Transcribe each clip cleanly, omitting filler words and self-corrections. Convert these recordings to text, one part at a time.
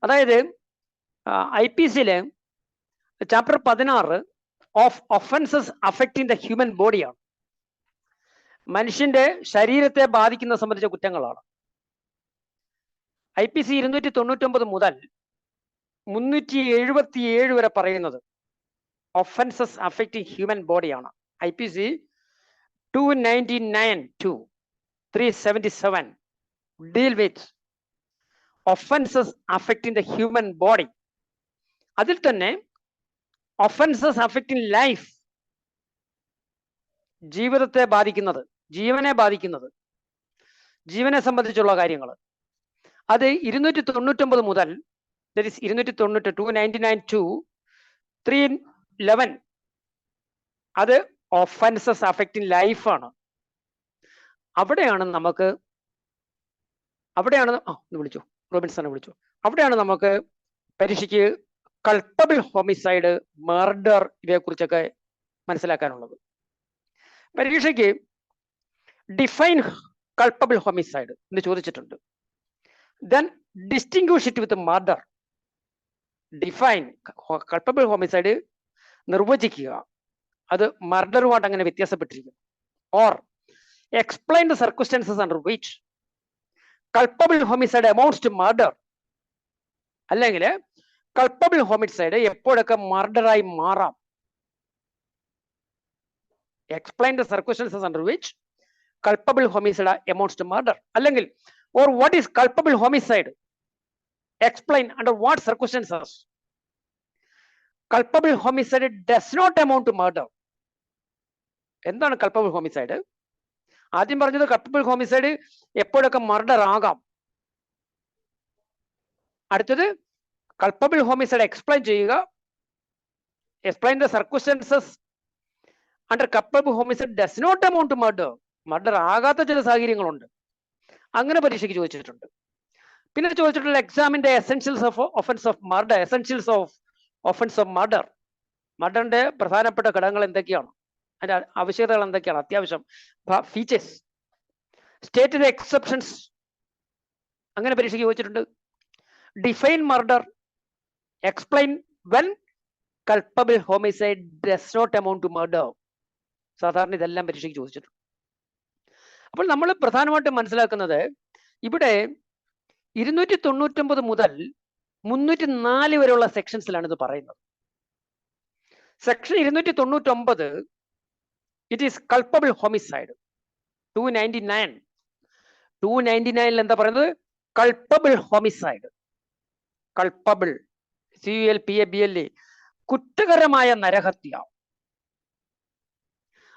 അതായത് IPC-ലെ chapter 16 of offences affecting the human ബോഡിയാണ്. മനുഷ്യന്റെ ശരീരത്തെ ബാധിക്കുന്ന സംബന്ധിച്ച കുറ്റങ്ങളാണ്. IPC 299 മുതൽ 377 വരെ പറയുന്നത് ഒഫൻസസ് അഫക്റ്റിംഗ് ഹ്യൂമൻ ബോഡിയാണ്. IPC 299 to 377 deal with offenses affecting the human body. അതിൽ തന്നെ offenses affecting life, ജീവിതത്തെ ബാധിക്കുന്നത്, ജീവനെ ബാധിക്കുന്നത്, ജീവനെ സംബന്ധിച്ചുള്ള കാര്യങ്ങൾ, അത് 299 മുതൽ 299 to 311 അത് ഒഫൻസസ് അഫക്റ്റിംഗ് ലൈഫാണ്. അവിടെയാണ് നമുക്ക് വിളിച്ചു റോബിൻസനെ വിളിച്ചു. അവിടെയാണ് നമുക്ക് പരീക്ഷയ്ക്ക് കൾപ്പബിൾ ഹോമിസൈഡ്, മർഡർ ഇവയെ കുറിച്ചൊക്കെ മനസ്സിലാക്കാനുള്ളത്. പരീക്ഷയ്ക്ക് ഡിഫൈൻ കൾപ്പബിൾ ഹോമിസൈഡ് എന്ന് ചോദിച്ചിട്ടുണ്ട്. Then distinguish it with murder. Define culpable homicide നിർവചിക്കുക, അത് മർഡറുമായിട്ട് അങ്ങനെ വ്യത്യാസപ്പെട്ടിരിക്കും. Or explain the circumstances under which culpable homicide amounts to murder. അല്ലെങ്കിൽ കൾപ്പബിൾ ഹോമിസൈഡ് എപ്പോഴൊക്കെ മർഡറായി മാറാം. Explain the circumstances under which culpable homicide amounts to murder. അല്ലെങ്കിൽ or what is culpable homicide, explain under what circumstances culpable homicide does not amount to murder. എന്താണ് culpable homicide? ആദ്യം പറഞ്ഞത് culpable homicide എപ്പോഴൊക്കെ murder ആകാം. അടുത്തത് culpable homicide explain ചെയ്യുക, explain the circumstances under culpable homicide does not amount to murder. Murder ആകാത്ത ചില സാഹചര്യങ്ങളുണ്ട്, അങ്ങനെ പരീക്ഷയ്ക്ക് ചോദിച്ചിട്ടുണ്ട്. പിന്നെ ചോദിച്ചിട്ടുള്ള എക്സാമിന്റെ essentials of offence of murder, essentials of offence of murder. മർഡറിന്റെ പ്രധാനപ്പെട്ട ഘടകങ്ങൾ എന്തൊക്കെയാണ്, അതിന്റെ ആവശ്യകതകൾ എന്തൊക്കെയാണ്, അത്യാവശ്യം ഫീച്ചേഴ്സ്, സ്റ്റേറ്റ് ദ എക്സെപ്ഷൻസ്, അങ്ങനെ പരീക്ഷയ്ക്ക് ചോദിച്ചിട്ടുണ്ട്. Define murder, explain when culpable homicide does not amount to murder. സാധാരണ ഇതെല്ലാം പരീക്ഷയ്ക്ക് ചോദിച്ചിട്ടുണ്ട്. അപ്പോൾ നമ്മൾ പ്രധാനമായിട്ടും മനസ്സിലാക്കുന്നത് ഇവിടെ 299 മുതൽ 304 വരെയുള്ള സെക്ഷൻസിലാണ് ഇത് പറയുന്നത്. Section 299 it is culpable homicide. 299 എന്താ പറയുന്നത്? Culpable homicide. കൾപ്പബിൾ, CULPABLE, കുറ്റകരമായ നരഹത്യ.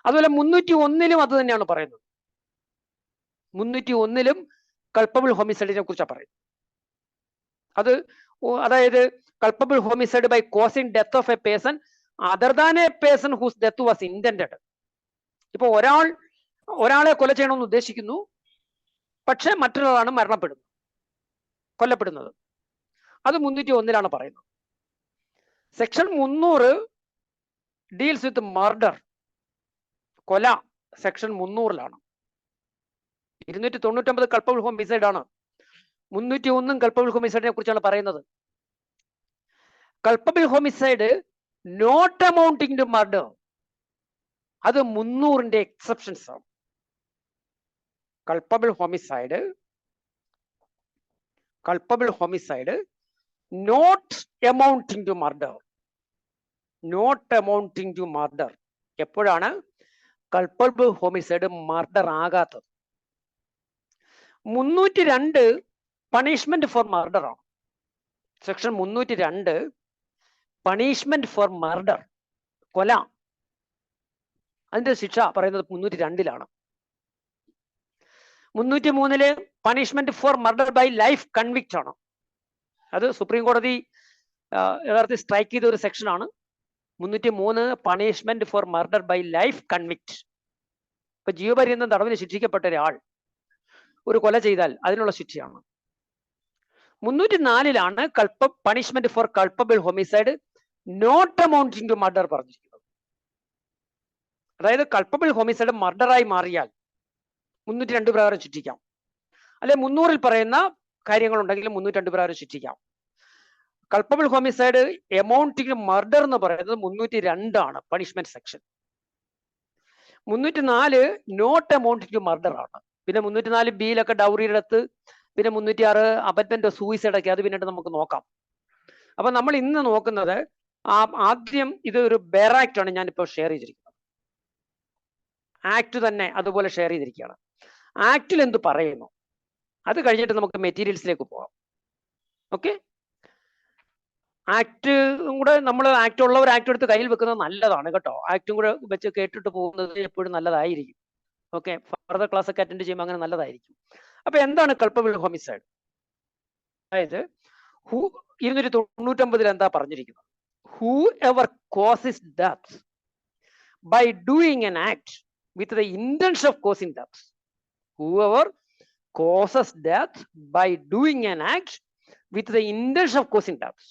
അതുപോലെ 301 അത് തന്നെയാണ് പറയുന്നത്. 301 കൾപ്പബിൾ ഹോമിസൈഡിനെ കുറിച്ചാണ് പറയുന്നത്. അതായത് culpable homicide by causing death of a person other than a person whose death was intended. ഇപ്പൊ ഒരാളെ കൊല ചെയ്യണമെന്ന് ഉദ്ദേശിക്കുന്നു, പക്ഷെ മറ്റൊരാളാണ് കൊല്ലപ്പെടുന്നത്. അത് 301 പറയുന്നത്. സെക്ഷൻ 300 ഡീൽസ് വിത്ത് മർഡർ, കൊല. സെക്ഷൻ 300 299 കൾപ്പബിൾ ഹോമിസൈഡ് ആണ്. 301 കൾപ്പബിൾ ഹോമിസൈഡിനെ കുറിച്ചാണ് പറയുന്നത്. Culpable homicide not amounting to murder, അത് 300ന്റെ എക്സെപ്ഷൻസ് ആണ്. Culpable homicide not amounting to murder. എപ്പോഴാണ് കൾപ്പബിൾ ഹോമിസൈഡ് മർഡർ ആകാത്തത്? 302 പണിഷ്മെന്റ് ഫോർ മർഡർ ആണ്. സെക്ഷൻ 302 പണിഷ്മെന്റ് ഫോർ മർഡർ, കൊല. അതിന്റെ ശിക്ഷ പറയുന്നത് 302 303 punishment for murder by life convict ആണ്. അത് സുപ്രീം കോടതി യഥാർത്ഥത്തിൽ സ്ട്രൈക്ക് ചെയ്ത ഒരു സെക്ഷനാണ്. 303 punishment for murder by life convict. ഇപ്പൊ ജീവപര്യന്തം തടവിന് ശിക്ഷിക്കപ്പെട്ട ഒരാൾ ഒരു കൊല ചെയ്താൽ അതിനുള്ള ശിക്ഷയാണ്. 304 punishment for culpable homicide not amounting to murder പറഞ്ഞിരിക്കുന്നത്. അതായത് കൾപ്പബിൾ ഹോമിസൈഡ് മർഡറായി മാറിയാൽ 302 പ്രകാരം ശിക്ഷിക്കാം. അല്ലെ 300 പറയുന്ന കാര്യങ്ങളുണ്ടെങ്കിൽ 302 പ്രകാരം ശിക്ഷിക്കാം. കൾപ്പബിൾ ഹോമിസൈഡ് എമൗണ്ടിങ് മർഡർ എന്ന് പറയുന്നത് 302 punishment section. 304 not amounting murder ആണ്. പിന്നെ 304 ബിയിലൊക്കെ ഡൗറിയുടെ അടുത്ത്, പിന്നെ 306 അബറ്റ്മെന്റ് സൂയിസൈഡ് ഒക്കെ, അത് പിന്നീട് നമുക്ക് നോക്കാം. അപ്പൊ നമ്മൾ ഇന്ന് നോക്കുന്നത് ആദ്യം ഇത് ഒരു ബെയർ ആക്ട് ആണ് ഞാനിപ്പോൾ ഷെയർ ചെയ്തിരിക്കുന്നത്. ആക്ട് തന്നെ അതുപോലെ ഷെയർ ചെയ്തിരിക്കുകയാണ്. ആക്ടിൽ എന്ത് പറയുന്നു അത് കഴിഞ്ഞിട്ട് നമുക്ക് മെറ്റീരിയൽസിലേക്ക് പോകാം. ഓക്കെ, ആക്ട് കൂടെ നമ്മൾ ആക്ട് ഉള്ളവർ ആക്ട് എടുത്ത് കയ്യിൽ വെക്കുന്നത് നല്ലതാണ് കേട്ടോ. ആക്ടും കൂടെ വെച്ച് കേട്ടിട്ട് പോകുന്നത് എപ്പോഴും നല്ലതായിരിക്കും. ഓക്കെ, ഫർദർ ക്ലാസ് ഒക്കെ അറ്റൻഡ് ചെയ്യുമ്പോൾ അങ്ങനെ നല്ലതായിരിക്കും. അപ്പൊ എന്താണ് കൾപ്പബിൾ ഹോമിസൈഡ്? അതായത് 299 എന്താ പറഞ്ഞിരിക്കുന്നത്? Whoever causes death by doing an act with the intention of causing death. Whoever causes death by doing an act with the intention of causing death.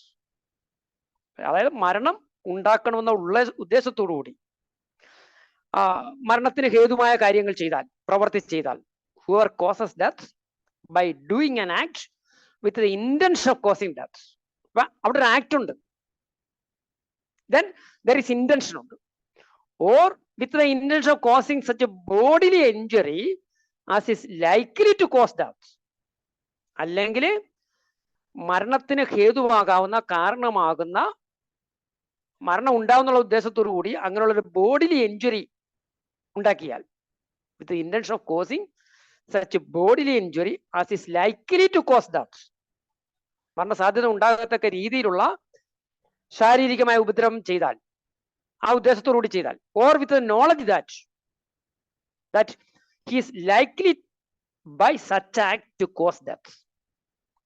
അതായത് മരണം ഉണ്ടാക്കണമെന്നുള്ള ഉദ്ദേശത്തോടു കൂടി മരണത്തിന് ഹേതുമായ കാര്യങ്ങൾ ചെയ്താൽ, പ്രവർത്തി ചെയ്താൽ, whoever causes death by doing an act with the intention of causing death. അപ്പൊ അവിടെ ഒരു ആക്ട് ഉണ്ട്, then there is intention ഉണ്ട്. Or with the intention of causing such a bodily injury as is likely to cause death. അല്ലെങ്കിൽ മരണത്തിന് ഹേതുവാകാവുന്ന, കാരണമാകുന്ന, മരണം ഉണ്ടാവുന്നുള്ള ഉദ്ദേശത്തോടു കൂടി അങ്ങനെയുള്ളൊരു ബോഡിലി ഇഞ്ചുറി ഉണ്ടാക്കിയാൽ, with intention of causing such bodily injury as is likely to cause death, മരണ സാധ്യത ഉണ്ടാകത്തക്ക രീതിയിലുള്ള ശാരീരികമായ ഉപദ്രവം ചെയ്താൽ, ആ ഉദ്ദേശത്തോടുകൂടി ചെയ്താൽ, or with knowledge that he is likely by such act to cause death,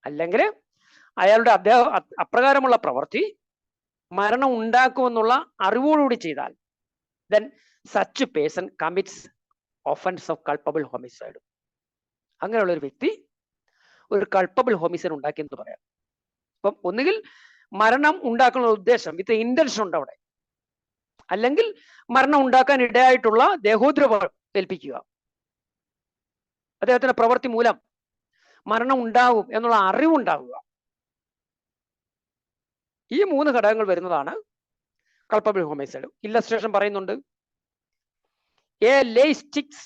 അല്ലെങ്കിൽ അയാളുടെ അപ്രകാരമുള്ള പ്രവൃത്തി മരണം ഉണ്ടാക്കുമെന്നുള്ള അറിവോടുകൂടി ചെയ്താൽ, then such a person commits offense of culpable homicide. അങ്ങനെയുള്ള ഒരു വ്യക്തി ഒരു കൾപ്പബിൾ ഹോമിസൈഡ് ഉണ്ടാക്കിയെന്ന് പറയാം. അപ്പം ഒന്നുകിൽ മരണം ഉണ്ടാക്കുന്ന ഉദ്ദേശം വിത്ത് ഇന്റൻഷൻ ഉണ്ട് അവിടെ, അല്ലെങ്കിൽ മരണം ഉണ്ടാക്കാൻ ഇടയായിട്ടുള്ള ദേഹോദ്രവം ഏൽപ്പിക്കുക, അദ്ദേഹത്തിന്റെ പ്രവൃത്തി മൂലം മരണം ഉണ്ടാകും എന്നുള്ള അറിവുണ്ടാവുക. ഈ 3 ഘടകങ്ങൾ വരുന്നതാണ് കൾപ്പബിൾ ഹോമിസൈഡ്. ഇല്ലസ്ട്രേഷൻ പറയുന്നുണ്ട്, A lay sticks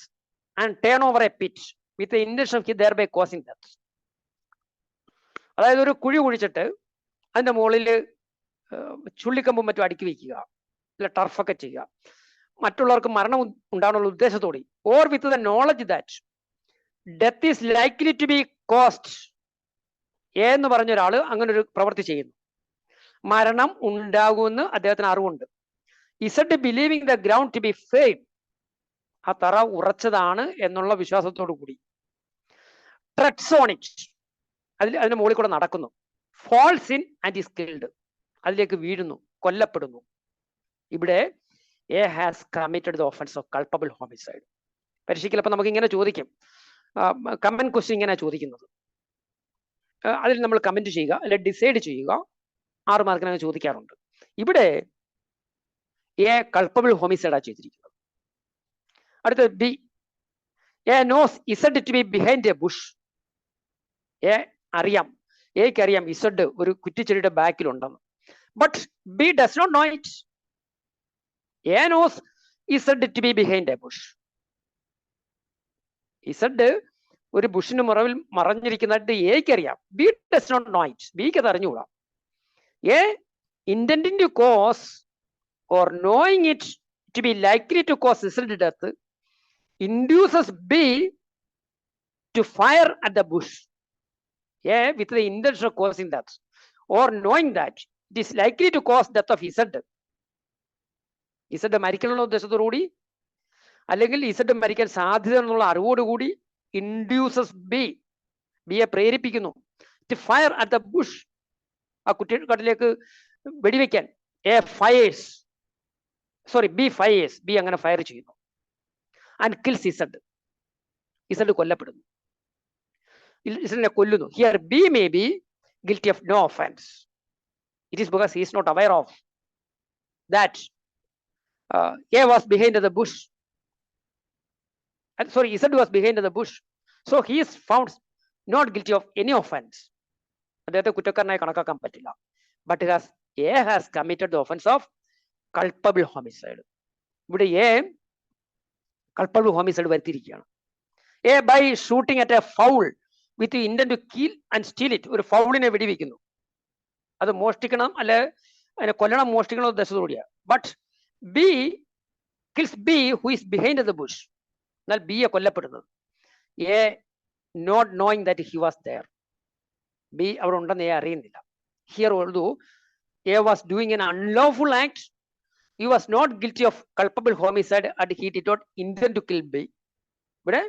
and turn over a pit with intention of thereby causing death. അതായത് ഒരു കുഴി കുഴിച്ചിട്ട് അതിന്റെ മുകളിൽ ചുള്ളിക്കമ്പും മറ്റും അടുക്കി വയ്ക്കുക, അല്ല ടർഫൊക്കെ ചെയ്യുക, മറ്റുള്ളവർക്ക് മരണം ഉണ്ടാകാനുള്ള ഉദ്ദേശത്തോടെ, or with the knowledge that death is likely to be caused എന്ന് പറഞ്ഞ ഒരാൾ അങ്ങനെ ഒരു പ്രവൃത്തി ചെയ്യുന്നു, മരണം ഉണ്ടാകുമെന്ന് അദ്ദേഹത്തിന് അറിവുണ്ട്. Z believing the ground to be firm, ആ തറ ഉറച്ചതാണ് എന്നുള്ള വിശ്വാസത്തോടു കൂടി, ട്രെഡ്സ് ഓൺ ഇറ്റ്, അതിന്റെ മുകളിൽ കൂടെ നടക്കുന്നു, falls in and is killed, അതിലേക്ക് വീഴുന്നു, കൊല്ലപ്പെടുന്നു. ഇവിടെ A has committed the offence of culpable homicide. പരീക്ഷയ്ക്ക് അപ്പൊ നമുക്ക് ഇങ്ങനെ ചോദിക്കും, കമന്റ് ക്വസ്റ്റ്യൻ ഇങ്ങനെ ചോദിക്കുന്നത്, അതിൽ നമ്മൾ കമന്റ് ചെയ്യുക, അല്ലെ ഡിസൈഡ് ചെയ്യുക, 6 മാർക്കിനങ്ങനെ ചോദിക്കാറുണ്ട്. ഇവിടെ എ കൾപ്പബിൾ ഹോമിസൈഡാ ചെയ്തിരിക്കുന്നത്. അടുത്തത് B, A knows Z to be behind a bush. A അറിയാം, എക്ക് അറിയാം ഇസഡ് ഒരു കുറ്റിച്ചെടിയുടെ ബാക്കിലുണ്ടെന്ന്, but B does not know it. A knows Z to be behind a bush. Z ഒരു ബുഷിന് മുറവിൽ മറഞ്ഞിരിക്കുന്നതായിട്ട് എക്ക് അറിയാം, B does not know it, ബിക്ക് അത് അറിഞ്ഞുകൂടാ. A intending to cause or knowing it to be likely to cause instant death induces B to fire at the bush. A with the intention of causing death or knowing that it is likely to cause death of Z. Z മരിക്കാനുള്ള ഉദ്ദേശത്തോടുകൂടി അല്ലെങ്കിൽ Z മരിക്കാൻ സാധ്യത എന്നുള്ള അറിവോടുകൂടി induces ബിയെ പ്രേരിപ്പിക്കുന്നു to fire at the bush, ആ കുറ്റിക്കാട്ടിലേക്ക് വെടിവെക്കാൻ. B fires, B അങ്ങനെ ഫയർ ചെയ്യുന്നു. ആൻഡ് കിൽസ് ഇസഡ്, ഇസഡ് കൊല്ലപ്പെടുന്നു, ഇസഡിനെ കൊല്ലുന്നു. Here B may be guilty of no offence. It is because he is not aware of that A was behind the bush, Z was behind the bush, so he is found not guilty of any offence. അദ്ദേഹത്തെ കുറ്റക്കാരനായി കണക്കാക്കാൻ പറ്റില്ല. but A has committed the offense of culpable homicide. ഇവിടെ A culpable homicide വരുത്തിയിരിക്കുകയാണ്. A by shooting at a fowl with the intent to kill and steal it. ഒരു ഫൗളിനെ വെടിവെക്കുന്നു, അത് മോഷ്ടിക്കണം അല്ലെ അതിനെ കൊല്ലണം, മോഷ്ടിക്കണം ഉദ്ദേശത്തോടെയാണ്. But B kills B who is behind the bush. എന്നാൽ B കൊല്ലപ്പെടുന്നത് A not knowing that he was there. B അവിടെ ഉണ്ടെന്ന് A അറിയുന്നില്ല. Here although A was doing an unlawful act, he was not guilty of culpable homicide and he did not intend to kill B. ഇവിടെ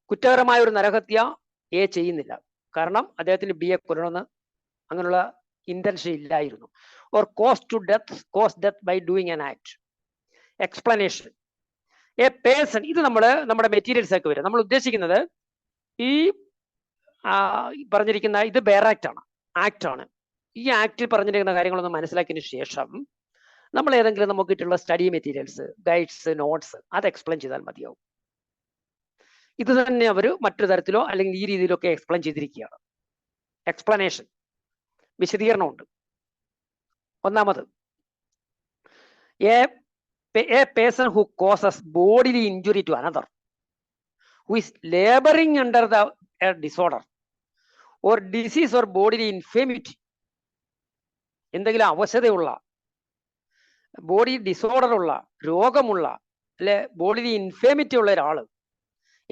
കുറ്റകരമായ ഒരു നരഹത്യ A ചെയ്യുന്നില്ല, കാരണം അദ്ദേഹത്തിന് B കൊല്ലണമെന്ന് അങ്ങനെയുള്ള ഇന്റൻഷൻ ഇല്ലായിരുന്നു. or cause death by doing an act. Explanation. A person, ഇത് നമ്മുടെ മെറ്റീരിയൽസ് ഒക്കെ വരും. നമ്മൾ ഉദ്ദേശിക്കുന്നത് ഈ പറഞ്ഞിരിക്കുന്ന ഇത് ബെയർ ആക്ട് ആണ്. ഈ ആക്ടിൽ പറഞ്ഞിരിക്കുന്ന കാര്യങ്ങളൊന്ന് മനസ്സിലാക്കിയതിനു ശേഷം നമ്മൾ ഏതെങ്കിലും നമുക്ക് കിട്ടുള്ള സ്റ്റഡി മെറ്റീരിയൽസ്, ഗൈഡ്സ്, നോട്ട്സ് അത് എക്സ്പ്ലെയിൻ ചെയ്താൽ മതിയാവും. ഇത് തന്നെ അവർ മറ്റൊരു തരത്തിലോ അല്ലെങ്കിൽ ഈ രീതിയിലോ ഒക്കെ എക്സ്പ്ലെയിൻ ചെയ്തിരിക്കുകയാണ്. എക്സ്പ്ലനേഷൻ, വിശദീകരണമുണ്ട്. ഒന്നാമത്, a person who causes bodily injury to another who is laboring under a disorder or disease or bodily infirmity. എന്തെങ്കിലും അവശതയുള്ള, ബോഡി ഡിസോർഡർ ഉള്ള, രോഗമുള്ള അല്ലെ ബോഡിലി ഇൻഫേമിറ്റി ഉള്ള ഒരാള്,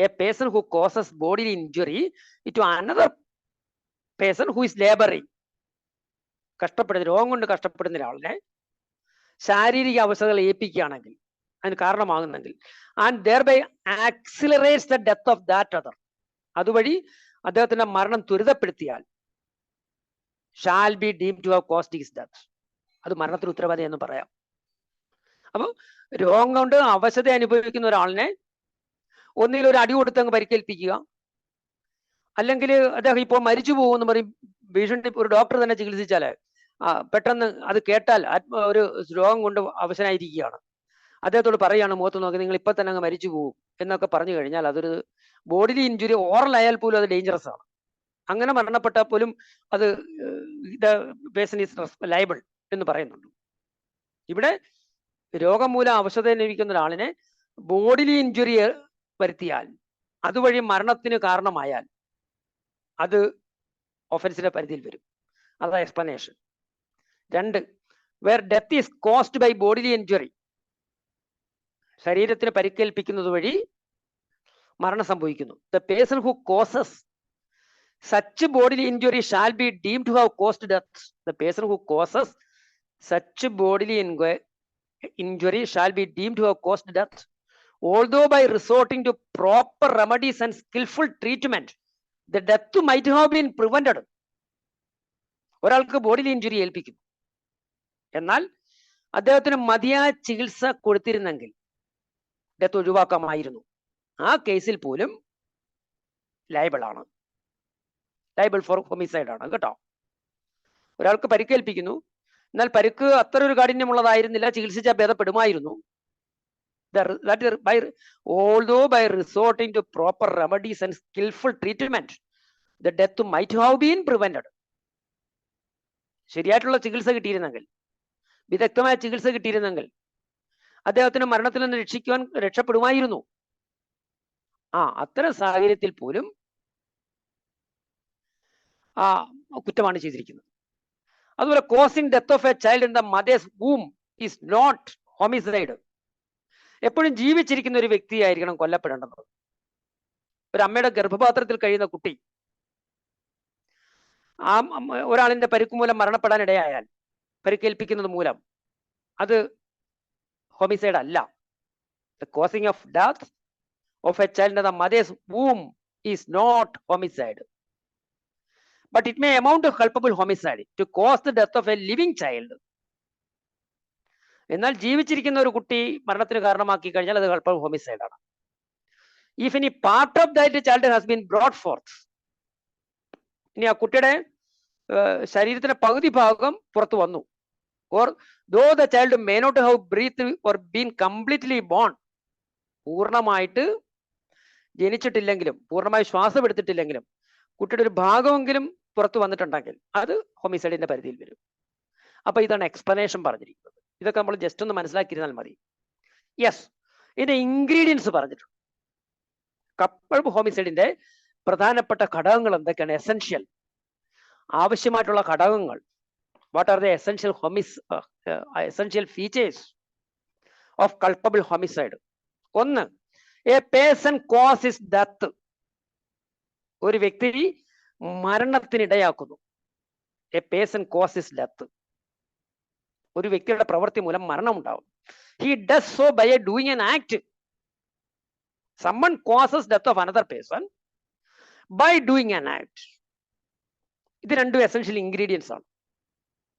a person who causes bodily injury to another person who is labouring, കഷ്ടപ്പെടുന്ന, രോഗം കൊണ്ട് കഷ്ടപ്പെടുന്ന ഒരാളിനെ ശാരീരിക അവസ്ഥകൾ ഏൽപ്പിക്കുകയാണെങ്കിൽ, അതിന് കാരണമാകുന്നെങ്കിൽ, and thereby accelerates the death of that other, അതുവഴി അദ്ദേഹത്തിന്റെ മരണം ത്വരിതപ്പെടുത്തിയാൽ, shall be deemed to have caused his death, അത് മരണത്തിന് ഉത്തരവാദി എന്ന് പറയാം. അപ്പൊ രോഗം കൊണ്ട് അവശത അനുഭവിക്കുന്ന ഒരാളിനെ ഒന്നിൽ ഒരു അടി കൊടുത്ത് അങ്ങ് പരിക്കേൽപ്പിക്കുക, അല്ലെങ്കിൽ അദ്ദേഹം ഇപ്പോൾ മരിച്ചു പോകുമെന്ന് പറയും ഭീഷണി, ഒരു ഡോക്ടർ തന്നെ ചികിത്സിച്ചാല് പെട്ടെന്ന് അത് കേട്ടാൽ ഒരു രോഗം കൊണ്ട് അവശനായിരിക്കുകയാണ്, അദ്ദേഹത്തോട് പറയുകയാണ് മുഖത്ത് നോക്കി നിങ്ങൾ ഇപ്പൊ തന്നെ അങ്ങ് മരിച്ചു പോകും എന്നൊക്കെ പറഞ്ഞു കഴിഞ്ഞാൽ അതൊരു ബോഡിലി ഇഞ്ചുറി ഓറൽ ആയാൽ പോലും അത് ഡേഞ്ചറസ് ആണ്. അങ്ങനെ മരണപ്പെട്ടാൽ പോലും അത് പേഴ്സൺ ഈസ് ലയബിൾ എന്ന് പറയുന്നുണ്ട്. ഇവിടെ രോഗം മൂലം അവശത അനുഭവിക്കുന്ന ഒരാളിനെ ബോഡിലി ഇഞ്ചുറി വരുത്തിയാൽ, അതുവഴി മരണത്തിന് കാരണമായാൽ അത് ഒഫൻസിന്റെ പരിധിയിൽ വരും. അതാ explanation. 2, where death is caused by bodily injury, ശരീരത്തിന് പരിക്കേൽപ്പിക്കുന്നത് വഴി മരണം സംഭവിക്കുന്നു. The person who causes such bodily injury shall be deemed to have caused death. The person who causes such bodily injury shall be deemed to have caused death, although by resorting to proper remedies and skillful treatment the death might have been prevented. ഒരാൾക്ക് bodily injury ഏൽപ്പിക്കും, എന്നാൽ അദ്ദേഹത്തിന് മതിയായ ചികിത്സ കൊടുത്തിരുന്നെങ്കിൽ death ഒഴിവാക്കാമായിരുന്നു. ആ കേസിൽ പോലും liable ആണ്, ലയബിൾ ഫോർ ഹോമിസൈഡ് ആണ് കേട്ടോ. ഒരാൾക്ക് പരിക്കേൽപ്പിക്കുന്നു, എന്നാൽ പരിക്ക് അത്ര ഒരു കാഠിന്യമുള്ളതായിരുന്നില്ല, ചികിത്സിച്ചാൽ ഭേദപ്പെടുമായിരുന്നു. Although by resorting to proper remedies and skillful treatment the death might have been prevented. ശരിയായിട്ടുള്ള ചികിത്സ കിട്ടിയിരുന്നെങ്കിൽ, വിദഗ്ധമായ ചികിത്സ കിട്ടിയിരുന്നെങ്കിൽ അദ്ദേഹത്തിന് മരണത്തിൽ നിന്ന് രക്ഷപ്പെടുമായിരുന്നു. അത്തരം സാഹചര്യത്തിൽ പോലും കുറ്റമാണ് ചെയ്തിരിക്കുന്നത്. അതുപോലെ causing death of a child in the mother's womb is not homicide. എപ്പോഴും ജീവിച്ചിരിക്കുന്ന ഒരു വ്യക്തിയായിരിക്കണം കൊല്ലപ്പെടേണ്ടത്. ഒരു അമ്മയുടെ ഗർഭപാത്രത്തിൽ കഴിയുന്ന കുട്ടി ഒരാളിന്റെ പരിക്ക് മൂലം മരണപ്പെടാൻ ഇടയായാൽ, പരിക്കേൽപ്പിക്കുന്നത് മൂലം, അത് ഹോമിസൈഡ് അല്ല. The causing of death of a child in the mother's womb is not homicide. But it may amount to culpable homicide to cause the death of a living child. എന്നാൽ ജീവിച്ചിരിക്കുന്ന ഒരു കുട്ടി മരണത്തിന് കാരണമാക്കി കഴിഞ്ഞാൽ അത് culpable homicide ആണ്. If any part of that child has been brought forth, ഇനി ആ കുട്ടിയുടെ ശരീരത്തിന്റെ പകുതി ഭാഗം പുറത്തു വന്നു, or though the child may not have breathed or been completely born, പൂർണ്ണമായിട്ട് ജനിച്ചിട്ടില്ലെങ്കിലും, പൂർണ്ണമായി ശ്വാസം എടുത്തിട്ടില്ലെങ്കിലും കുട്ടിയുടെ ഒരു ഭാഗമെങ്കിലും പുറത്തു വന്നിട്ടുണ്ടെങ്കിൽ അത് ഹോമിസൈഡിന്റെ പരിധിയിൽ വരും. അപ്പൊ ഇതാണ് എക്സ്പ്ലനേഷൻ പറഞ്ഞിരിക്കുന്നത്. ഇതൊക്കെ നമ്മൾ ജസ്റ്റ് ഒന്ന് മനസ്സിലാക്കിയിരുന്നാൽ മതി. യെസ്, ഇതിന്റെ ഇൻഗ്രീഡിയൻസ് പറഞ്ഞിട്ടുണ്ട്. കപ്പിൾ ഹോമിസൈഡിന്റെ പ്രധാനപ്പെട്ട ഘടകങ്ങൾ എന്തൊക്കെയാണ്? എസെൻഷ്യൽ, ആവശ്യമായിട്ടുള്ള ഘടകങ്ങൾ. What are the essential features of culpable homicide? ഒന്ന്, എ പേഴ്സൺ കോസസ് ഡെത്ത്. ഒരു വ്യക്തി മരണത്തിനിടയാക്കുന്നു. A person causes death. ഒരു വ്യക്തിയുടെ പ്രവൃത്തി മൂലം മരണം ഉണ്ടാവും. He does so by doing an act. someone causes death of another person by doing an act. ഇത് രണ്ടും എസെൻഷ്യൽ ഇൻഗ്രീഡിയൻസ് ആണ്.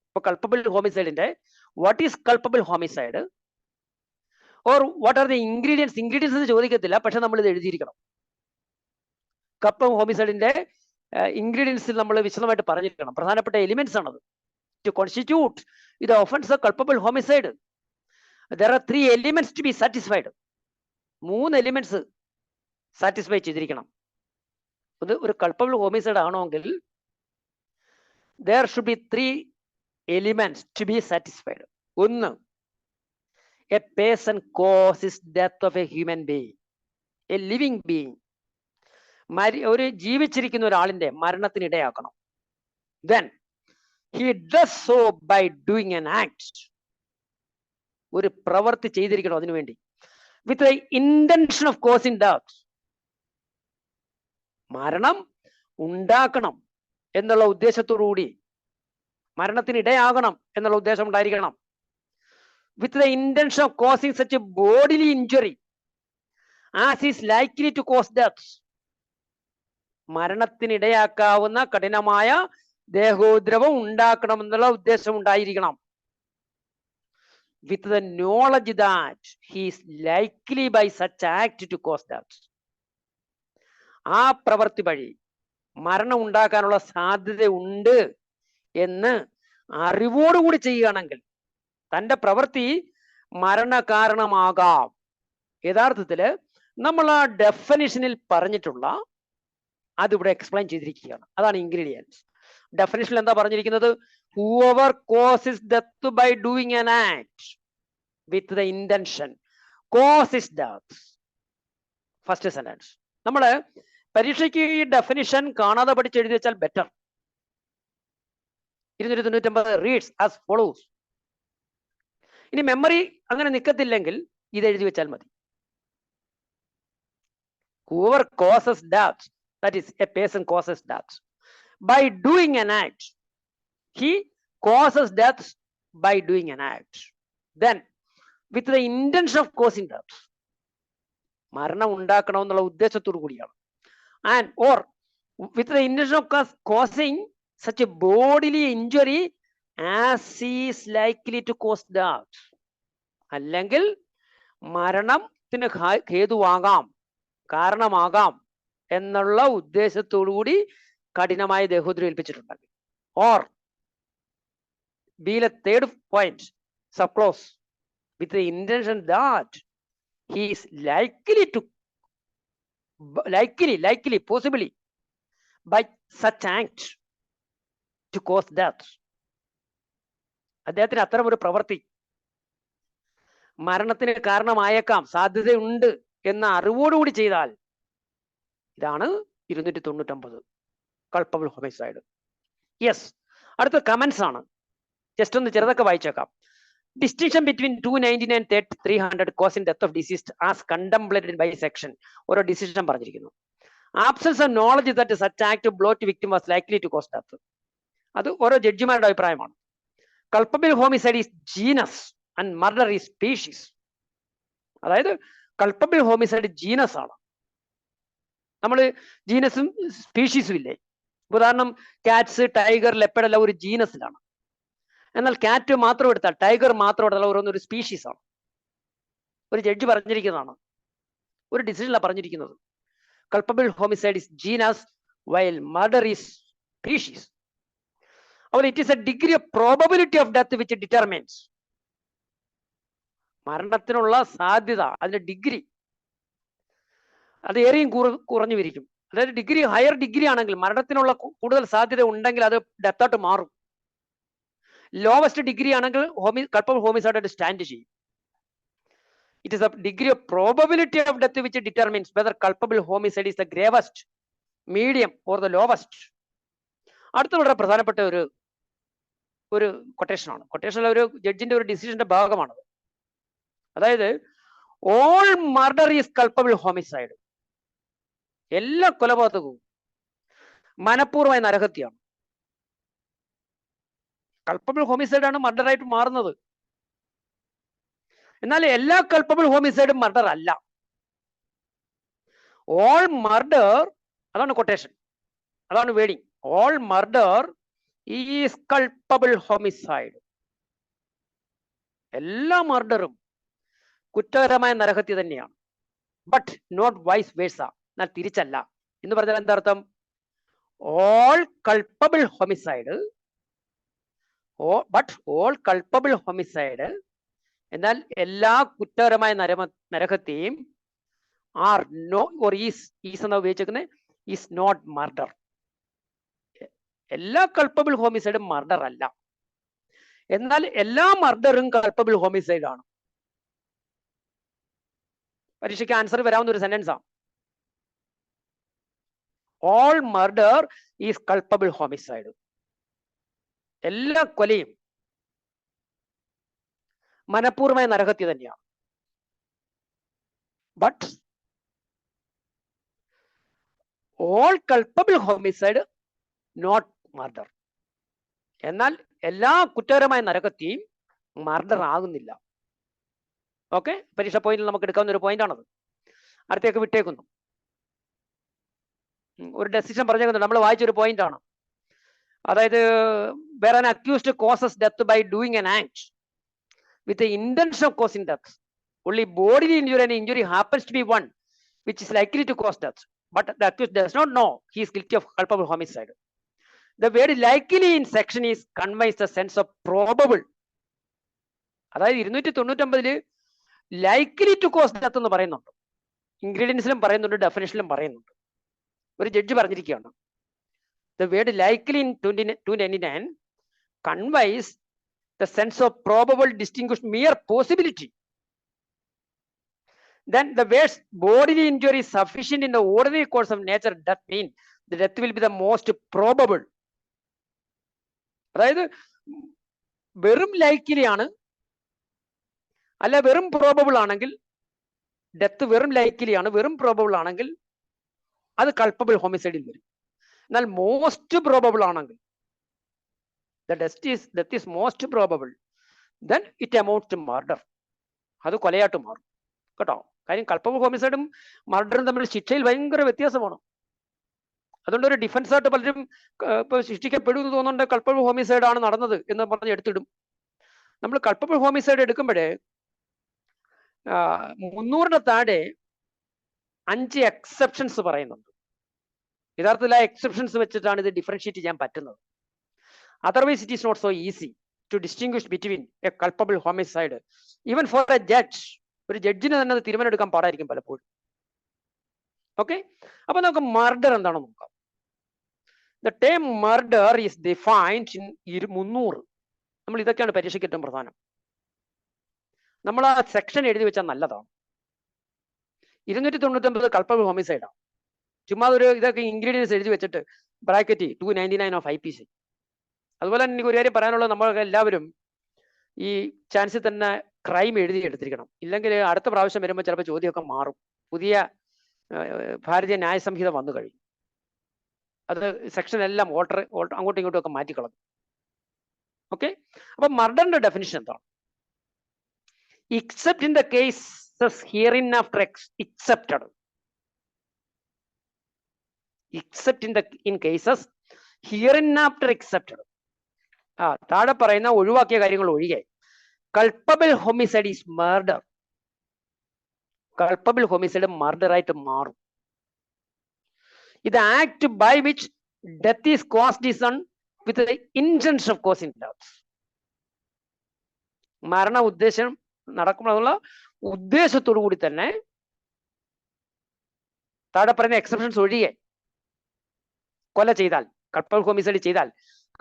ഇപ്പൊ കൾപ്പബിൾ ഹോമിസൈഡിന്റെ what is culpable homicide or what are the ingredients? Ingredients ചോദിക്കത്തില്ല, പക്ഷെ നമ്മൾ ഇത് എഴുതിയിരിക്കണം. കൾപ്പബിൾ ഹോമിസൈഡിന്റെ ഇൻഗ്രീഡിയൻസിൽ നമ്മൾ വിശദമായിട്ട് പറഞ്ഞിരിക്കണം. പ്രധാനപ്പെട്ട എലിമെന്റ്സ് ആണത്. ടു കോൺസ്റ്റിറ്റ്യൂട്ട് ഇത് offence A culpable homicide there are 3 elements to be satisfied. 3 elements satisfy ചെയ്തിരിക്കണം. അത് ഒരു കൾപ്പബിൾ ഹോമിസൈഡ് ആണെങ്കിൽ there should be 3 elements to be satisfied. ഒന്ന്, a person causes death of a human being, a living being. ഒരു ജീവിച്ചിരിക്കുന്ന ഒരാളിന്റെ മരണത്തിനിടയാക്കണം. Then he does so by doing an act. ഒരു പ്രവൃത്തി ചെയ്തിരിക്കണം അതിനുവേണ്ടി. with the intention of causing death. മരണം ഉണ്ടാക്കണം എന്നുള്ള ഉദ്ദേശത്തോടുകൂടി, മരണത്തിനിടയാകണം എന്നുള്ള ഉദ്ദേശം ഉണ്ടായിരിക്കണം. with the intention of causing such a bodily injury as is likely to cause death. മരണത്തിനിടയാക്കാവുന്ന കഠിനമായ ദേഹോദ്രവം ഉണ്ടാക്കണം എന്നുള്ള ഉദ്ദേശം ഉണ്ടായിരിക്കണം. with the knowledge that he is likely by such act to cause death. ആ പ്രവൃത്തി വഴി മരണം ഉണ്ടാക്കാനുള്ള സാധ്യത ഉണ്ട് എന്ന് അറിവോടുകൂടി ചെയ്യുകയാണെങ്കിൽ തൻ്റെ പ്രവൃത്തി മരണകാരണമാകാം. യഥാർത്ഥത്തില് നമ്മൾ ആ ഡെഫിനിഷനിൽ പറഞ്ഞിട്ടുള്ള അതിവിടെ എക്സ്പ്ലെയിൻ ചെയ്തിരിക്കുകയാണ്. അതാണ് ഇൻഗ്രീഡിയൻസ്. ഡെഫിനിഷനിൽ എന്താ പറഞ്ഞിരിക്കുന്നത്? whoever causes death by doing an act with the intention causes death. First sentence. നമ്മള് പരീക്ഷയ്ക്ക് ഈ ഡെഫിനിഷൻ കാണാതെ പഠിച്ച് എഴുതി വെച്ചാൽ ബെറ്റർ. 299 reads as follows. ഇനി മെമ്മറി അങ്ങനെ നിൽക്കത്തില്ലെങ്കിൽ ഇത് എഴുതി വെച്ചാൽ മതി. whoever causes death, that is a person causes death by doing an act. He causes death by doing an act. Then with the intention of causing death. മരണം ഉണ്ടാക്കണമെന്നുള്ള ഉദ്ദേശത്തോടു കൂടിയാണ്. and or with the intention of causing such a bodily injury as is likely to cause death. അല്ലെങ്കിൽ മരണത്തിന് ഹേതുവാകാം, കാരണമാകാം എന്നുള്ള ഉദ്ദേശത്തോടു കൂടി കഠിനമായ ദേഹോദ്രവം ഏൽപ്പിച്ചിട്ടുണ്ടെങ്കിൽ. or ബിയിലെ third point sub clause, with the intention that he is likely possibly by such act to cause death. അദ്ദേഹത്തിന് അത്തരം ഒരു പ്രവൃത്തി മരണത്തിന് കാരണമായേക്കാം, സാധ്യതയുണ്ട് എന്ന അറിവോടുകൂടി ചെയ്താൽ ഇതാണ് 299 കൾപ്പബിൾ ഹോമിസൈഡ്. യെസ്, അടുത്ത കമന്റ്സ് ആണ്. ജസ്റ്റ് ഒന്ന് ചെറുതൊക്കെ വായിച്ചേക്കാം. Distinction between 299 and 300 causing death of deceased as contemplated by section. ഓരോ ഡിസിഷൻ പറഞ്ഞിരിക്കുന്നു. Absence of knowledge that such act blot victim was likely to cause death. അത് ഓരോ ജഡ്ജിമാരുടെ അഭിപ്രായമാണ്. Culpable homicide is genus and murder is species. അതായത് culpable homicide genus ആണ്. നമ്മൾ ജീനസും സ്പീഷീസും ഇല്ലേ? ഉദാഹരണം കാറ്റ്സ്, ടൈഗർ, ലെപ്പർഡ് എല്ലാം ഒരു ജീനസിലാണ്. എന്നാൽ കാറ്റ് മാത്രം എടുത്താൽ, ടൈഗർ മാത്രം എടുത്താൽ ഓരോന്നൊരു സ്പീഷീസ് ആണ്. ഒരു ജഡ്ജി പറഞ്ഞിരിക്കുന്നതാണ്, ഒരു ഡിസിഷനിലാണ് പറഞ്ഞിരിക്കുന്നത്. Culpable homicide is genus while murder is species. അപ്പോൾ it is a degree of probability of death which determines. മരണത്തിനുള്ള സാധ്യത, അതിന്റെ ഡിഗ്രി അത് ഏറെയും കുറഞ്ഞു വരിക്കും. അതായത് ഡിഗ്രി ഹയർ ഡിഗ്രി ആണെങ്കിൽ, മരണത്തിനുള്ള കൂടുതൽ സാധ്യത ഉണ്ടെങ്കിൽ അത് ഡെത്തായിട്ട് മാറും. ലോവസ്റ്റ് ഡിഗ്രി ആണെങ്കിൽ കൾപ്പബിൾ ഹോമിസൈഡ് ആയിട്ട് സ്റ്റാൻഡ് ചെയ്യും. It is a degree of probability of death which determines whether culpable homicide is the gravest, medium or the lowest. അടുത്ത വളരെ പ്രധാനപ്പെട്ട ഒരു കൊട്ടേഷനാണ്. കൊട്ടേഷൻ ഒരു ജഡ്ജിന്റെ ഒരു ഡിസിഷന്റെ ഭാഗമാണ്. അതായത് all murder is culpable homicide. എല്ലാ കൊലപാതകവും മനഃപൂർവ്വമായ നരഹത്യയാണ്. കൾപ്പബിൾ ഹോമിസൈഡ് ആണ് മർഡർ ആയിട്ട് മാറുന്നത്. എന്നാൽ എല്ലാ കൾപ്പബിൾ ഹോമിസൈഡും മർഡർ അല്ല. ഓൾ മർഡർ, അതാണ് കൊട്ടേഷൻ, അതാണ് wording. All murder is culpable homicide. എല്ലാ മർഡറും കുറ്റകരമായ നരഹത്യ തന്നെയാണ്. But not vice versa. എന്നാൽ തിരിച്ചല്ല. എന്ന് പറഞ്ഞാൽ എന്താ അർത്ഥം? All culpable homicide, but all culpable homicide, എന്നാൽ എല്ലാ കുറ്റകരമായ നരഹത്യയും ആർ നോ ഓർ ഈസ് എന്ന് ഉപയോഗിച്ചിരിക്കുന്നത് ഈസ് നോട്ട് മർഡർ. എല്ലാ കൾപ്പബിൾ ഹോമിസൈഡും മർഡർ അല്ല. എന്നാൽ എല്ലാ മർഡറും കൾപ്പബിൾ ഹോമിസൈഡ് ആണ്. പരീക്ഷയ്ക്ക് ആൻസർ വരാവുന്ന ഒരു സെന്റൻസ് ആണ്. All murder is culpable homicide. എല്ലാ കൊലയും മനഃപൂർവമായ നരഹത്യ തന്നെയാണ്. But all culpable homicide not murder. എന്നാൽ എല്ലാ കുറ്റകരമായ നരഹത്യയും മർഡർ ആകുന്നില്ല. ഓക്കെ, പരീക്ഷ പോയിന്റിൽ നമുക്ക് എടുക്കാവുന്ന ഒരു പോയിന്റ് ആണത്. അടുത്തേക്ക് വിട്ടേക്കുന്നു. ഒരു ഡെസിഷൻ പറഞ്ഞേക്കുന്നുണ്ട്, നമ്മൾ വായിച്ചൊരു പോയിന്റ് ആണ്. അതായത് where an accused causes death by doing an act with the intention of causing death. Only bodily injury and injury happens to be one which is likely to cause death, but the accused does not know he is guilty of culpable homicide. The word likely in section is conveys the sense of probable. അതായത് 299 likely to cause death എന്ന് പറയുന്നുണ്ട്. ഇൻഗ്രീഡിയൻസിലും പറയുന്നുണ്ട്, ഡെഫിനിഷനിലും പറയുന്നുണ്ട്. ഒരു judge പറഞ്ഞിരിക്കുകയാണ്, the word likely in 299 conveys the sense of probable distinguished mere possibility. Then the words bodily injury is sufficient in the ordinary course of nature. That means the death will be the most probable. അതായത് വെറും likely ആണ്, അല്ല വെറും probable ആണെങ്കിൽ death വെറും likely ആണ്, വെറും probable ആണെങ്കിൽ അത് കൾപ്പബിൾ ഹോമിസൈഡിൽ വരും. എന്നാൽ മോസ്റ്റ് പ്രോബബിൾ ആണെങ്കിൽ, the death is most probable, then it amounts to murder. അത് കൊലയായിട്ട് മാറും കേട്ടോ. കാര്യം കൾപ്പബിൾ ഹോമിസൈഡും മർഡറും തമ്മിൽ ശിക്ഷയിൽ ഭയങ്കര വ്യത്യാസമാണ്. അതുകൊണ്ട് ഒരു ഡിഫൻസ് ആയിട്ട് പലരും ഇപ്പൊ ശിക്ഷിക്കപ്പെടുമെന്ന് തോന്നുന്നുണ്ട് കൾപ്പബിൾ ഹോമിസൈഡ് ആണ് നടന്നത് എന്ന് പറഞ്ഞ് എടുത്തിടും. നമ്മൾ കൾപ്പബിൾ ഹോമിസൈഡ് എടുക്കുമ്പോഴേ 300 താഴെ 5 എക്സെപ്ഷൻസ് പറയുന്നുണ്ട്. യഥാർത്ഥത്തിൽ ആ എക്സെപ്ഷൻസ് വെച്ചിട്ടാണ് ഇത് ഡിഫറൻഷിയേറ്റ് ചെയ്യാൻ പറ്റുന്നത്. Otherwise, it is not so easy to distinguish between a culpable homicide. Even for a judge, ഒരു ജഡ്ജിന് തന്നെ അത് തീരുമാനം പാടായിരിക്കും പലപ്പോഴും. ഓക്കെ, അപ്പൊ നമുക്ക് മർഡർ എന്താണെന്ന് നോക്കാം. The term murder is defined in 300. നമ്മൾ ഇതൊക്കെയാണ് പരീക്ഷയ്ക്ക് ഏറ്റവും പ്രധാനം. നമ്മൾ ആ സെക്ഷൻ എഴുതി വെച്ചാൽ നല്ലതാണ്. 299 കൾപ്പബിൾ ഹോമിസൈഡാണ്. ചുമ്മാ ഒരു ഇതൊക്കെ ഇൻഗ്രീഡിയൻസ് എഴുതി വെച്ചിട്ട് ബ്രാക്കറ്റ് 299 ഓഫ് IPC. അതുപോലെ തന്നെ എനിക്ക് ഒരു കാര്യം പറയാനുള്ളത്, നമ്മളൊക്കെ എല്ലാവരും ഈ ചാൻസിൽ തന്നെ ക്രൈം എഴുതി എടുത്തിരിക്കണം. ഇല്ലെങ്കിൽ അടുത്ത പ്രാവശ്യം വരുമ്പോൾ ചിലപ്പോൾ ചോദ്യമൊക്കെ മാറും. പുതിയ ഭാരതീയ ന്യായ സംഹിത വന്നു കഴിഞ്ഞു. അത് സെക്ഷൻ എല്ലാം അങ്ങോട്ടും ഇങ്ങോട്ടും ഒക്കെ മാറ്റിക്കളഞ്ഞു. ഓക്കെ, അപ്പൊ മർഡറിന്റെ ഡെഫിനിഷൻ എന്താണ്? Except in the cases hereinafter excepted. Except in cases hereinafter excepted. താഴെ പറയുന്ന ഒഴിവാക്കിയ കാര്യങ്ങൾ ഒഴികെ culpable homicide is murder. Culpable homicide murder ആയിട്ട് മാറും. ഇത് act by which death is caused is done with the intention of causing death. മരണ ഉദ്ദേശം നടക്കുമെന്നുള്ള ഉദ്ദേശത്തോടു കൂടി തന്നെ താഴെ പറയുന്ന എക്സെപ്ഷൻസ് ഒഴികെ കൊല ചെയ്താൽ, കൾപ്പബിൾ ഹോമിസൈഡ് ചെയ്താൽ,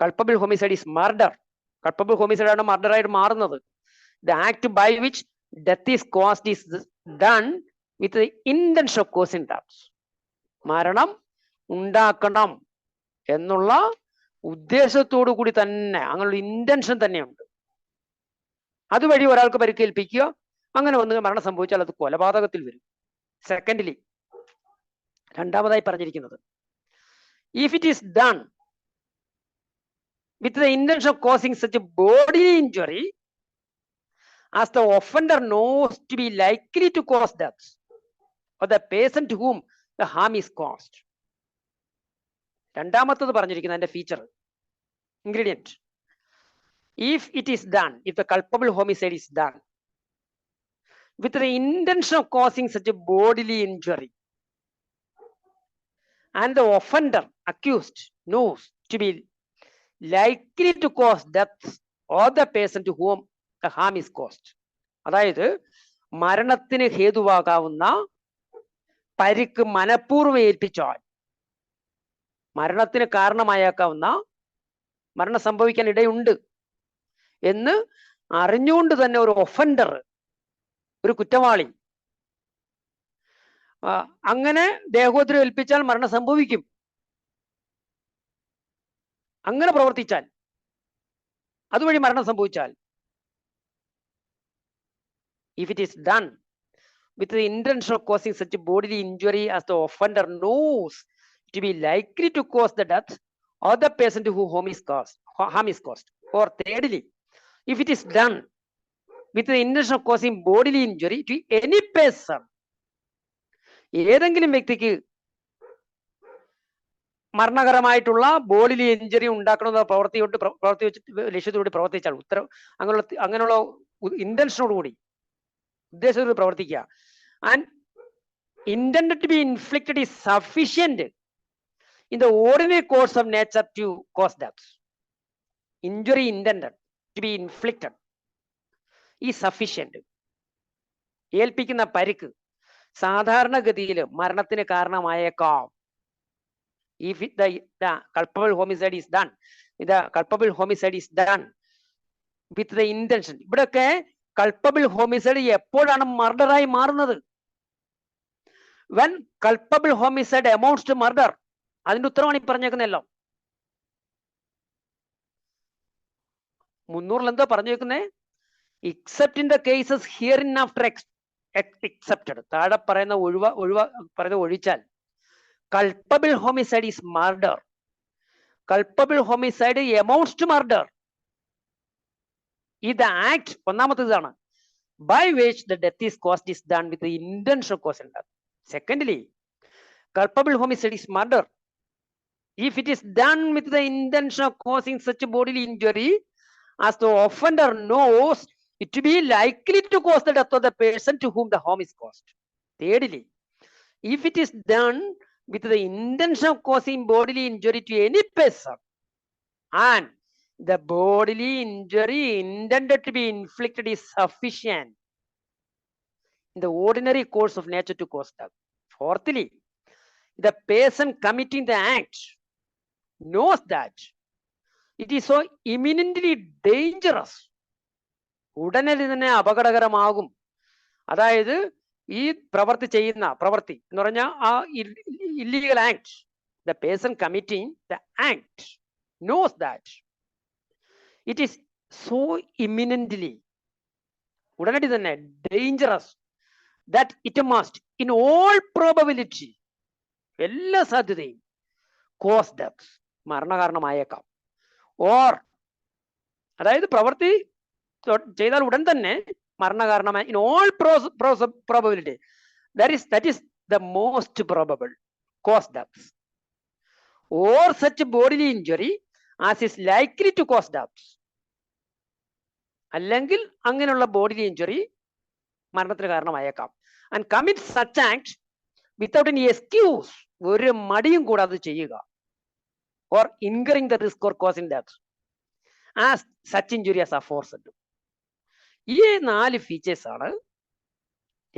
culpable homicide is murder. Culpable homicide ആണ് മർഡർ ആയിട്ട് മാറുന്നത്. The act by which death is caused is done with the intention of causing death. മരണം ഉണ്ടാക്കണം എന്നുള്ള ഉദ്ദേശത്തോടു കൂടി തന്നെ, അങ്ങനെയുള്ള ഇന്റൻഷൻ തന്നെയുണ്ട്. അതുവഴി ഒരാൾക്ക് പരിക്കേൽപ്പിക്കുക, അങ്ങനെ വന്ന് മരണം സംഭവിച്ചാൽ അത് കൊലപാതകത്തിൽ വരും. സെക്കൻഡ്ലി, രണ്ടാമതായി പറഞ്ഞിരിക്കുന്നത്, if it is done with the intention of causing such a bodily injury as the offender knows to be likely to cause death or the person to whom the harm is caused. രണ്ടാമത്തത് പറഞ്ഞിരിക്കുന്ന അതിന്റെ feature ingredient, if it is done, if the culpable homicide is done with the intention of causing such a bodily injury and the offender accused knows to be likely to cause death or the person to whom the harm is caused. അതായത് മരണത്തിന് ഹേതുവാകാവുന്ന പരിക്ക് മനഃപൂർവ്വം ഏൽപ്പിച്ചാൽ മരണത്തിന് കാരണമായേക്കാവുന്ന, മരണം സംഭവിക്കാൻ ഇടയുണ്ട് എന്ന് അറിഞ്ഞുകൊണ്ട് തന്നെ ഒരു ഒഫൻഡർ, ഒരു കുറ്റവാളി അങ്ങനെ ദേഹോദ്രവം ഏൽപ്പിച്ചാൽ മരണം സംഭവിക്കും. അങ്ങനെ പ്രവർത്തിച്ചാൽ, അതുവഴി മരണം സംഭവിച്ചാൽ, if it is done with the intention of causing such a bodily injury as the offender knows to be likely to cause the death or the person to whom harm is caused. Or thirdly, if it is done with the intention of causing bodily injury to any person, ഏതെങ്കിലും വ്യക്തിക്ക് മരണകരമായിട്ടുള്ള bodily injury ഉണ്ടാക്കണമെന്ന പ്രവൃത്തി വെച്ചിട്ട് ലക്ഷ്യത്തോടുകൂടി പ്രവർത്തിച്ചാൽ, അങ്ങനെയുള്ള ഇന്റൻഷനോടുകൂടി, ഉദ്ദേശത്തോട് പ്രവർത്തിക്കുക, and intended to be inflicted is sufficient in the ordinary course of nature to cause death. Injury intended to be inflicted is sufficient. ഏൽപ്പിക്കുന്ന പരിക്ക് സാധാരണഗതിയിൽ മരണത്തിന് കാരണമായേക്കാം. If the culpable homicide is done, the culpable homicide is done with the intention. ഇവിടെയൊക്കെ culpable homicide എപ്പോഴാണ് മർഡറായി മാറുന്നത്? When culpable homicide amounts to murder. അതിന്റെ ഉത്തരവാണ് ഈ പറഞ്ഞേക്കുന്നല്ലോ. 300 എന്തോ പറഞ്ഞേക്കുന്നേ, except in the cases hereinafter accepted. താഴെ പറയുന്ന പറയുന്ന ഒഴിച്ചാൽ culpable homicide is murder. Culpable homicide amounts to murder. Is the act, ഒന്നാമത്തേതാണ്, by which the death is caused is done with the intention of causing death. Secondly, culpable homicide is murder if it is done with the intention of causing such a bodily injury as the offender knows it to be likely to cause the death of the person to whom the harm is caused. Thirdly, if it is done with the intention of causing bodily injury to any person and the bodily injury intended to be inflicted is sufficient in the ordinary course of nature to cause death. Fourthly, the person committing the act knows that it is so imminently dangerous, ഉടനെ തന്നെ അപകടകരമാകും. അതായത് ഈ പ്രവൃത്തി ചെയ്യുന്ന പ്രവൃത്തി എന്ന് പറഞ്ഞാൽ ആ illegal act, the person committing the act knows that it is so imminently, ഉടനടി തന്നെ dangerous, that it must in all probability, എല്ലാ സാധ്യതയും കോസ് ഡെത്ത്, മരണകാരണമായേക്കാം. ഓർ അതായത് പ്രവൃത്തി ചെയ്താൽ ഉടൻ തന്നെ മരണകാരണമായി, in all probability, that is the most probable cause death, or such bodily injury as is likely to cause death. അല്ലെങ്കിൽ അങ്ങനെയുള്ള ബോഡിലി ഇഞ്ചുറി മരണത്തിന് കാരണമായേക്കാം. and commit such act without any excuse, ഒരു മടിയും കൂടാതെ ചെയ്യുക, or incurring the risk or causing death as such injury as aforesaid. ഈ 4 features ആണ്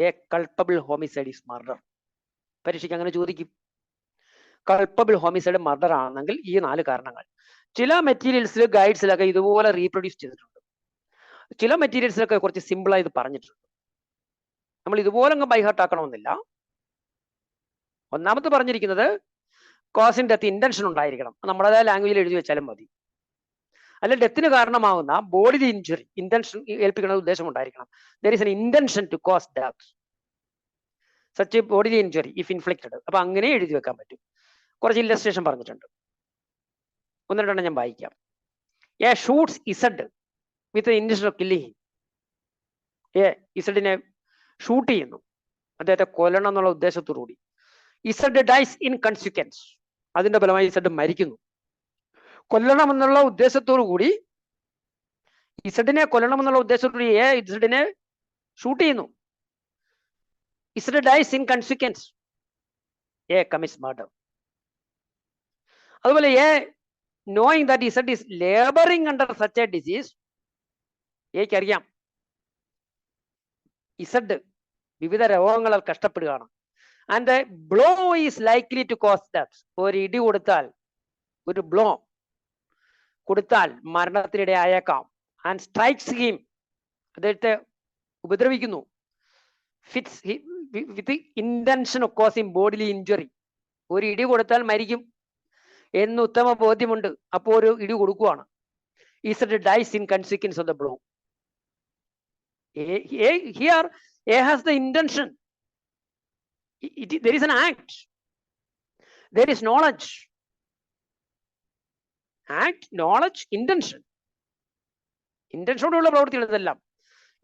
A culpable homicide is murder. പരീക്ഷയ്ക്ക് അങ്ങനെ ചോദിക്കും, കൾപ്പബിൾ ഹോമിസൈഡ് മർഡർ ആണെങ്കിൽ ഈ 4 കാരണങ്ങൾ. ചില മെറ്റീരിയൽസിൽ ഗൈഡ്സിലൊക്കെ ഇതുപോലെ റീപ്രൊഡ്യൂസ് ചെയ്തിട്ടുണ്ട്. ചില മെറ്റീരിയൽസിലൊക്കെ കുറച്ച് സിമ്പിളായി ഇത് പറഞ്ഞിട്ടുണ്ട്. നമ്മൾ ഇതുപോലെ അങ്ങ് ബൈഹാർട്ട് ആക്കണമെന്നില്ല. ഒന്നാമത്തെ പറഞ്ഞിരിക്കുന്നത് കോസിൻ ഡെത്ത് ഇന്റൻഷൻ ഉണ്ടായിരിക്കണം. നമ്മുടേതായ ലാംഗ്വേജിൽ എഴുതി വെച്ചാലും മതി. അല്ല, ഡെത്തിന് കാരണമാകുന്ന ബോഡി ഇഞ്ചുറി ഇന്റൻഷൻ ഏൽപ്പിക്കുന്ന ഉദ്ദേശം ഉണ്ടായിരിക്കണം. There is an intention to cause death such body injury if inflicted. അപ്പൊ അങ്ങനെ എഴുതി വെക്കാൻ പറ്റും. കുറച്ച് ഇല്ലസ്ട്രേഷൻ പറഞ്ഞിട്ടുണ്ട്. ഒന്ന് രണ്ടെണ്ണം ഞാൻ വായിക്കാം. A shoots Z with intention of killing. ഇസഡിനെ ഷൂട്ട് ചെയ്യുന്നു, അദ്ദേഹത്തെ കൊല്ലണം എന്നുള്ള ഉദ്ദേശത്തോടുകൂടി. ഇസഡ് ഡൈസ് ഇൻ കൺസിക്വൻസ്, അതിന്റെ ഫലമായി ഇസഡ് മരിക്കുന്നു. കൊല്ലണമെന്നുള്ള ഉദ്ദേശത്തോടു കൂടി, ഇസഡിനെ കൊല്ലണമെന്നുള്ള ഉദ്ദേശത്തോടുകൂടി ഇസഡിനെ ഷൂട്ട് ചെയ്യുന്നു. Z dies in consequence, commits murder. അതുപോലെ knowing that Z is labouring under such a disease, അറിയാം ഇസഡ് വിവിധ രോഗങ്ങളാൽ കഷ്ടപ്പെടുകയാണ്. And the blow is likely to cause death. ഒരു ഇടി കൊടുത്താൽ, ഒരു ബ്ലോ കൊടുത്താൽ മരണത്തിനിടെ ആയേക്കാം. ആൻഡ് സ്ട്രൈക്സ് ഹിം, അദ്ദേഹത്തെ ഉപദ്രവിക്കുന്നു. Hits with intention of causing bodily injury. ഒരു ഇടി കൊടുത്താൽ മരിക്കും എന്ന് ഉത്തമ ബോധ്യമുണ്ട്, അപ്പോൾ ഒരു ഇടി കൊടുക്കുവാണ്. Z dies in consequence of the blow. Here A has the intention. There is an act. There is knowledge. Act, knowledge, intention. Intention ഉള്ള പ്രവൃത്തികളെല്ലാം.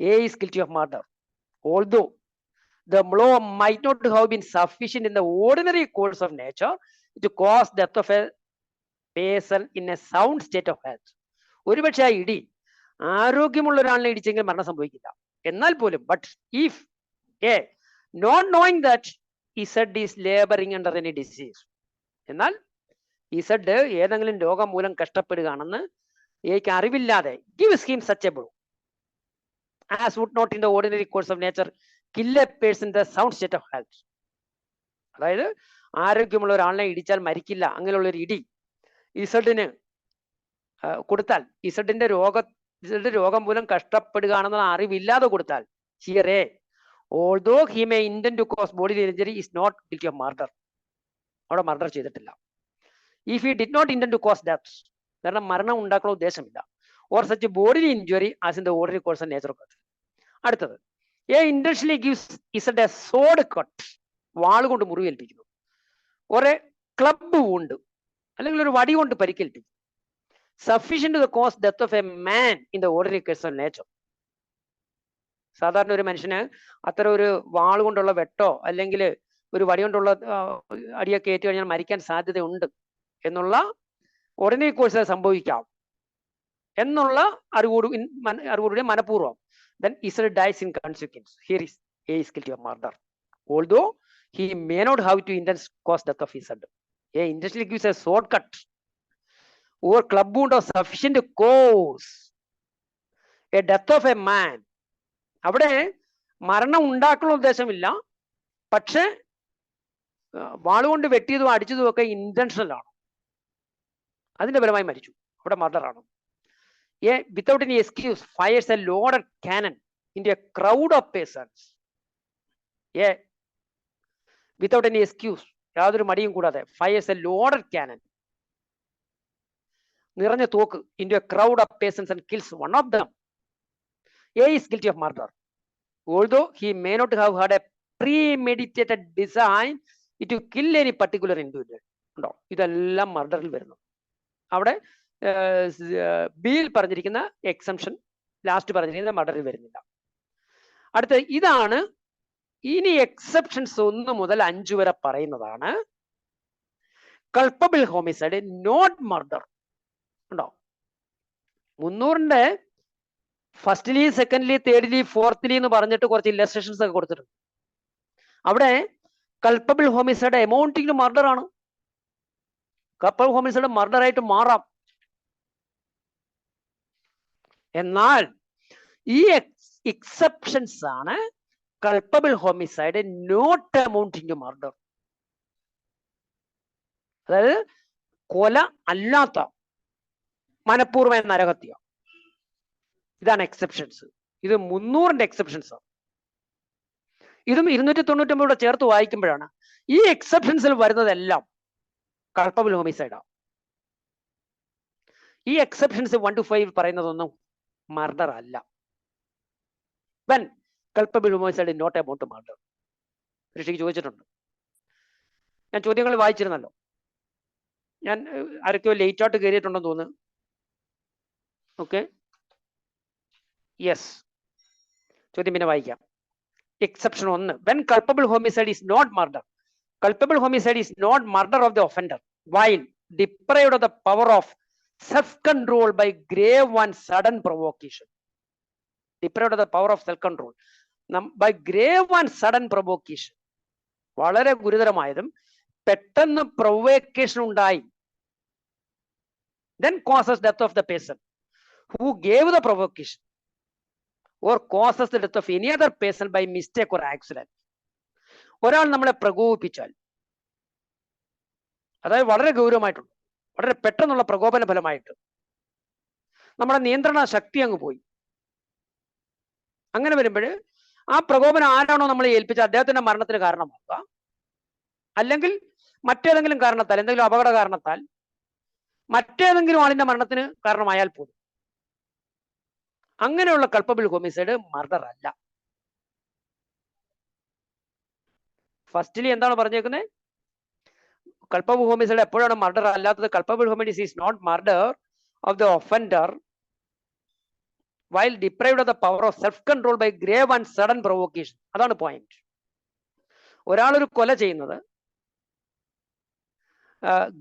A is guilty of murder. Although the blow might not have been sufficient in the ordinary course of nature to cause death of a person in a sound state of health. ഒരുപക്ഷെ ആ ഇടി ആരോഗ്യമുള്ള ഒരാളിനെ ഇടിച്ചെങ്കിൽ മരണം സംഭവിക്കില്ല. എന്നാൽ പോലും, but if not knowing that Z is labouring under any disease, എന്നാൽ ഇസഡ് ഏതെങ്കിലും രോഗം മൂലം കഷ്ടപ്പെടുകയാണെന്ന് അറിവില്ലാതെ, gives him such a blow as would not in the ordinary course of nature kill a person in the sound state of health. അതായത് ആരോഗ്യമുള്ള ഒരാളിനെ ഇടിച്ചാൽ മരിക്കില്ല, അങ്ങനെയുള്ളൊരു ഇടി ഇസഡിന് കൊടുത്താൽ, ഇസഡിന്റെ രോഗം മൂലം കഷ്ടപ്പെടുകയാണെന്നുള്ള അറിവില്ലാതെ കൊടുത്താൽ, here although he may intend to cause bodily injury is not guilty of murder. അവിടെ മർഡർ ചെയ്തിട്ടില്ല. If he did not intend to cause death, കാരണം മരണം ഉണ്ടാക്കുന്ന ഉദ്ദേശമില്ല, or such a bodily injury as in the ordinary course of nature. അടുത്തത്, intentionally gives Isad a sword cut, വാൾ കൊണ്ട് മുറിവേൽപ്പിക്കുന്നു. ഒരു club വുണ്ട്, അല്ലെങ്കിൽ ഒരു വടി കൊണ്ട് പരിക്കേൽപ്പിക്കുന്നു. Sufficient to cause death of a man in the ordinary course of nature. സാധാരണ ഒരു മനുഷ്യന് അത്ര ഒരു വാൾ കൊണ്ടുള്ള വെട്ടോ അല്ലെങ്കിൽ ഒരു വടി കൊണ്ടുള്ള അടിയൊക്കെ ഏറ്റു കഴിഞ്ഞാൽ മരിക്കാൻ സാധ്യതയുണ്ട് എന്നുള്ള ഓർഡിനറി കോഴ്സ് സംഭവിക്കാം എന്നുള്ള അറിവോടുകൂടി മനഃപൂർവ്വം, then Isad dies in consequence. Here is A is guilty of murder, although he may not have to intend cause death of Isad. A intentionally gives a sword cut or club wound of sufficient cause a death of a man. അവിടെ മരണം ഉണ്ടാക്കുന്ന ഉദ്ദേശമില്ല, പക്ഷെ വാളുകൊണ്ട് വെട്ടിയതും അടിച്ചതും ഒക്കെ intentional ആണ്, അതിന്റെ ഫലമായി മരിച്ചു, അവിടെ മർഡർ ആണ്. Without any excuse fires a loaded cannon in a crowd of persons. Without any excuse, യാതൊരു മടിയും കൂടാതെ, ഫയർസ് എ ലോഡഡ് കാനൺ, നിറഞ്ഞ തോക്ക്, in a crowd of persons and kills one of them. A is guilty of murder, although he may not have had a premeditated design to kill any particular individual. ഉണ്ടോ? ഇതെല്ലാം മർഡറിൽ വരുന്നു. അവിടെ ബിയിൽ പറഞ്ഞിരിക്കുന്ന exemption last പറഞ്ഞിരിക്കുന്ന മർഡറിൽ വരുന്നില്ല. അടുത്ത ഇതാണ്, ഇനി എക്സെപ്ഷൻസ് 1 മുതൽ 5 വരെ പറയുന്നതാണ്. Culpable homicide, not murder. ഉണ്ടോ? 300-ന്റെ ഫസ്റ്റിലി, സെക്കൻഡ്ലി, തേർഡ്ലി, ഫോർത്ത്ലി എന്ന് പറഞ്ഞിട്ട് കുറച്ച് ഇല്ലസ്ട്രേഷൻസ് ഒക്കെ കൊടുത്തിട്ടുണ്ട്. അവിടെ culpable homicide amounting to murder ആണ്. കൾപ്പബിൾ ഹോമിസൈഡ് മർഡർ ആയിട്ട് മാറാം. എന്നാൽ ഈ എക്സെപ്ഷൻസ് ആണ് culpable homicide not amounting to murder. അതായത് കൊല അല്ലാത്ത, മനഃപൂർവ്വം നരഹത്യ. ഇതാണ് എക്സെപ്ഷൻസ്. ഇത് 300ന്റെ എക്സെപ്ഷൻസ് ആണ്. ഇതും 299 ചേർത്ത് വായിക്കുമ്പോഴാണ് ഈ എക്സെപ്ഷൻസിൽ വരുന്നതെല്ലാം കൾപ്പബിൾ ഹോമിസൈഡാണ്. ഈ എക്സെപ്ഷൻസ് 1 to 5 പറയുന്നതൊന്നും മർഡർ അല്ല. When culpable homicide not amount to murder. ഋഷിക്ക് ചോദിച്ചിട്ടുണ്ട്. ഞാൻ ചോദ്യങ്ങൾ വായിച്ചിരുന്നല്ലോ. ഞാൻ ആരൊക്കെയോ ലേറ്റ് ആയിട്ട് കയറിയിട്ടുണ്ടെന്ന് തോന്നുന്നു. ഓക്കെ, യെസ്, ചോദ്യം പിന്നെ വായിക്കാം. Exception 1, when culpable homicide is not murder. Culpable homicide is not murder of the offender while deprived of the power of self-control by grave and sudden provocation. Deprived of the power of self-control by grave and sudden provocation. വളരെ ഗുരുതരമായതും പെട്ടെന്ന് provocation ഉണ്ടായി, then causes death of the person who gave the provocation or causes the death of any other person by mistake or accident. ഒരാൾ നമ്മളെ പ്രകോപിപ്പിച്ചാൽ, അതായത് വളരെ ഗൗരവമായിട്ടുണ്ട്, വളരെ പെട്ടെന്നുള്ള പ്രകോപന ഫലമായിട്ട് നമ്മുടെ നിയന്ത്രണ ശക്തി അങ്ങ് പോയി. അങ്ങനെ വരുമ്പോൾ ആ പ്രകോപനം ആരാണോ നമ്മളെ ഏൽപ്പിച്ച അദ്ദേഹത്തിന്റെ മരണത്തിന് കാരണമാക്കുക, അല്ലെങ്കിൽ മറ്റേതെങ്കിലും കാരണത്താൽ, എന്തെങ്കിലും അപകട കാരണത്താൽ മറ്റേതെങ്കിലും ആളിന്റെ മരണത്തിന് കാരണമായാൽ പോലും അങ്ങനെയുള്ള കൾപ്പബിൾ ഹോമിസൈഡ് മർഡർ അല്ല. ഫസ്റ്റ്ലി എന്താണ് പറഞ്ഞേക്കുന്നത്? കൾപ്പബിൾ ഹോമിസൈഡ് എപ്പോഴാണ് മർഡർ അല്ലാത്തത്? Culpable homicide is not murder of the offender while deprived of the power of self-control by grave and sudden provocation. അതാണ് പോയിന്റ്. ഒരാളൊരു കൊല ചെയ്യുന്നത്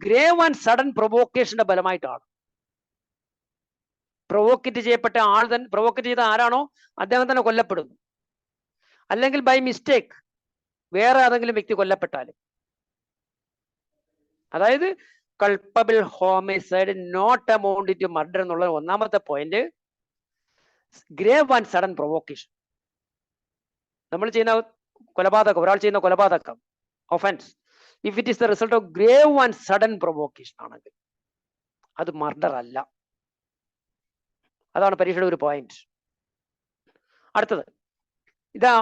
ഗ്രേവ് ആൻഡ് സഡൻ പ്രൊവോക്കേഷന്റെ ഫലമായിട്ടാണ്. പ്രൊവോക്കേറ്റ് ചെയ്യപ്പെട്ട ആൾ തന്നെ, പ്രൊവോക്കേറ്റ് ചെയ്ത ആരാണോ അദ്ദേഹം തന്നെ കൊല്ലപ്പെടുന്നു. അല്ലെങ്കിൽ ബൈ മിസ്റ്റേക്ക് വേറെ ഏതെങ്കിലും വ്യക്തി കൊല്ലപ്പെട്ടാലും. അതായത് culpable homicide not amount to murder എന്നുള്ള ഒന്നാമത്തെ point. Grave and sudden provocation, നമ്മൾ ചെയ്യുന്ന കൊലപാതകം, ഒരാൾ ചെയ്യുന്ന കൊലപാതകം, offence, if it is the result of grave and sudden provocation ആണെങ്കിൽ അത് മർഡർ അല്ല. അതാണ് പരീക്ഷയുടെ ഒരു പോയിന്റ്. അടുത്തത് ഇതാ.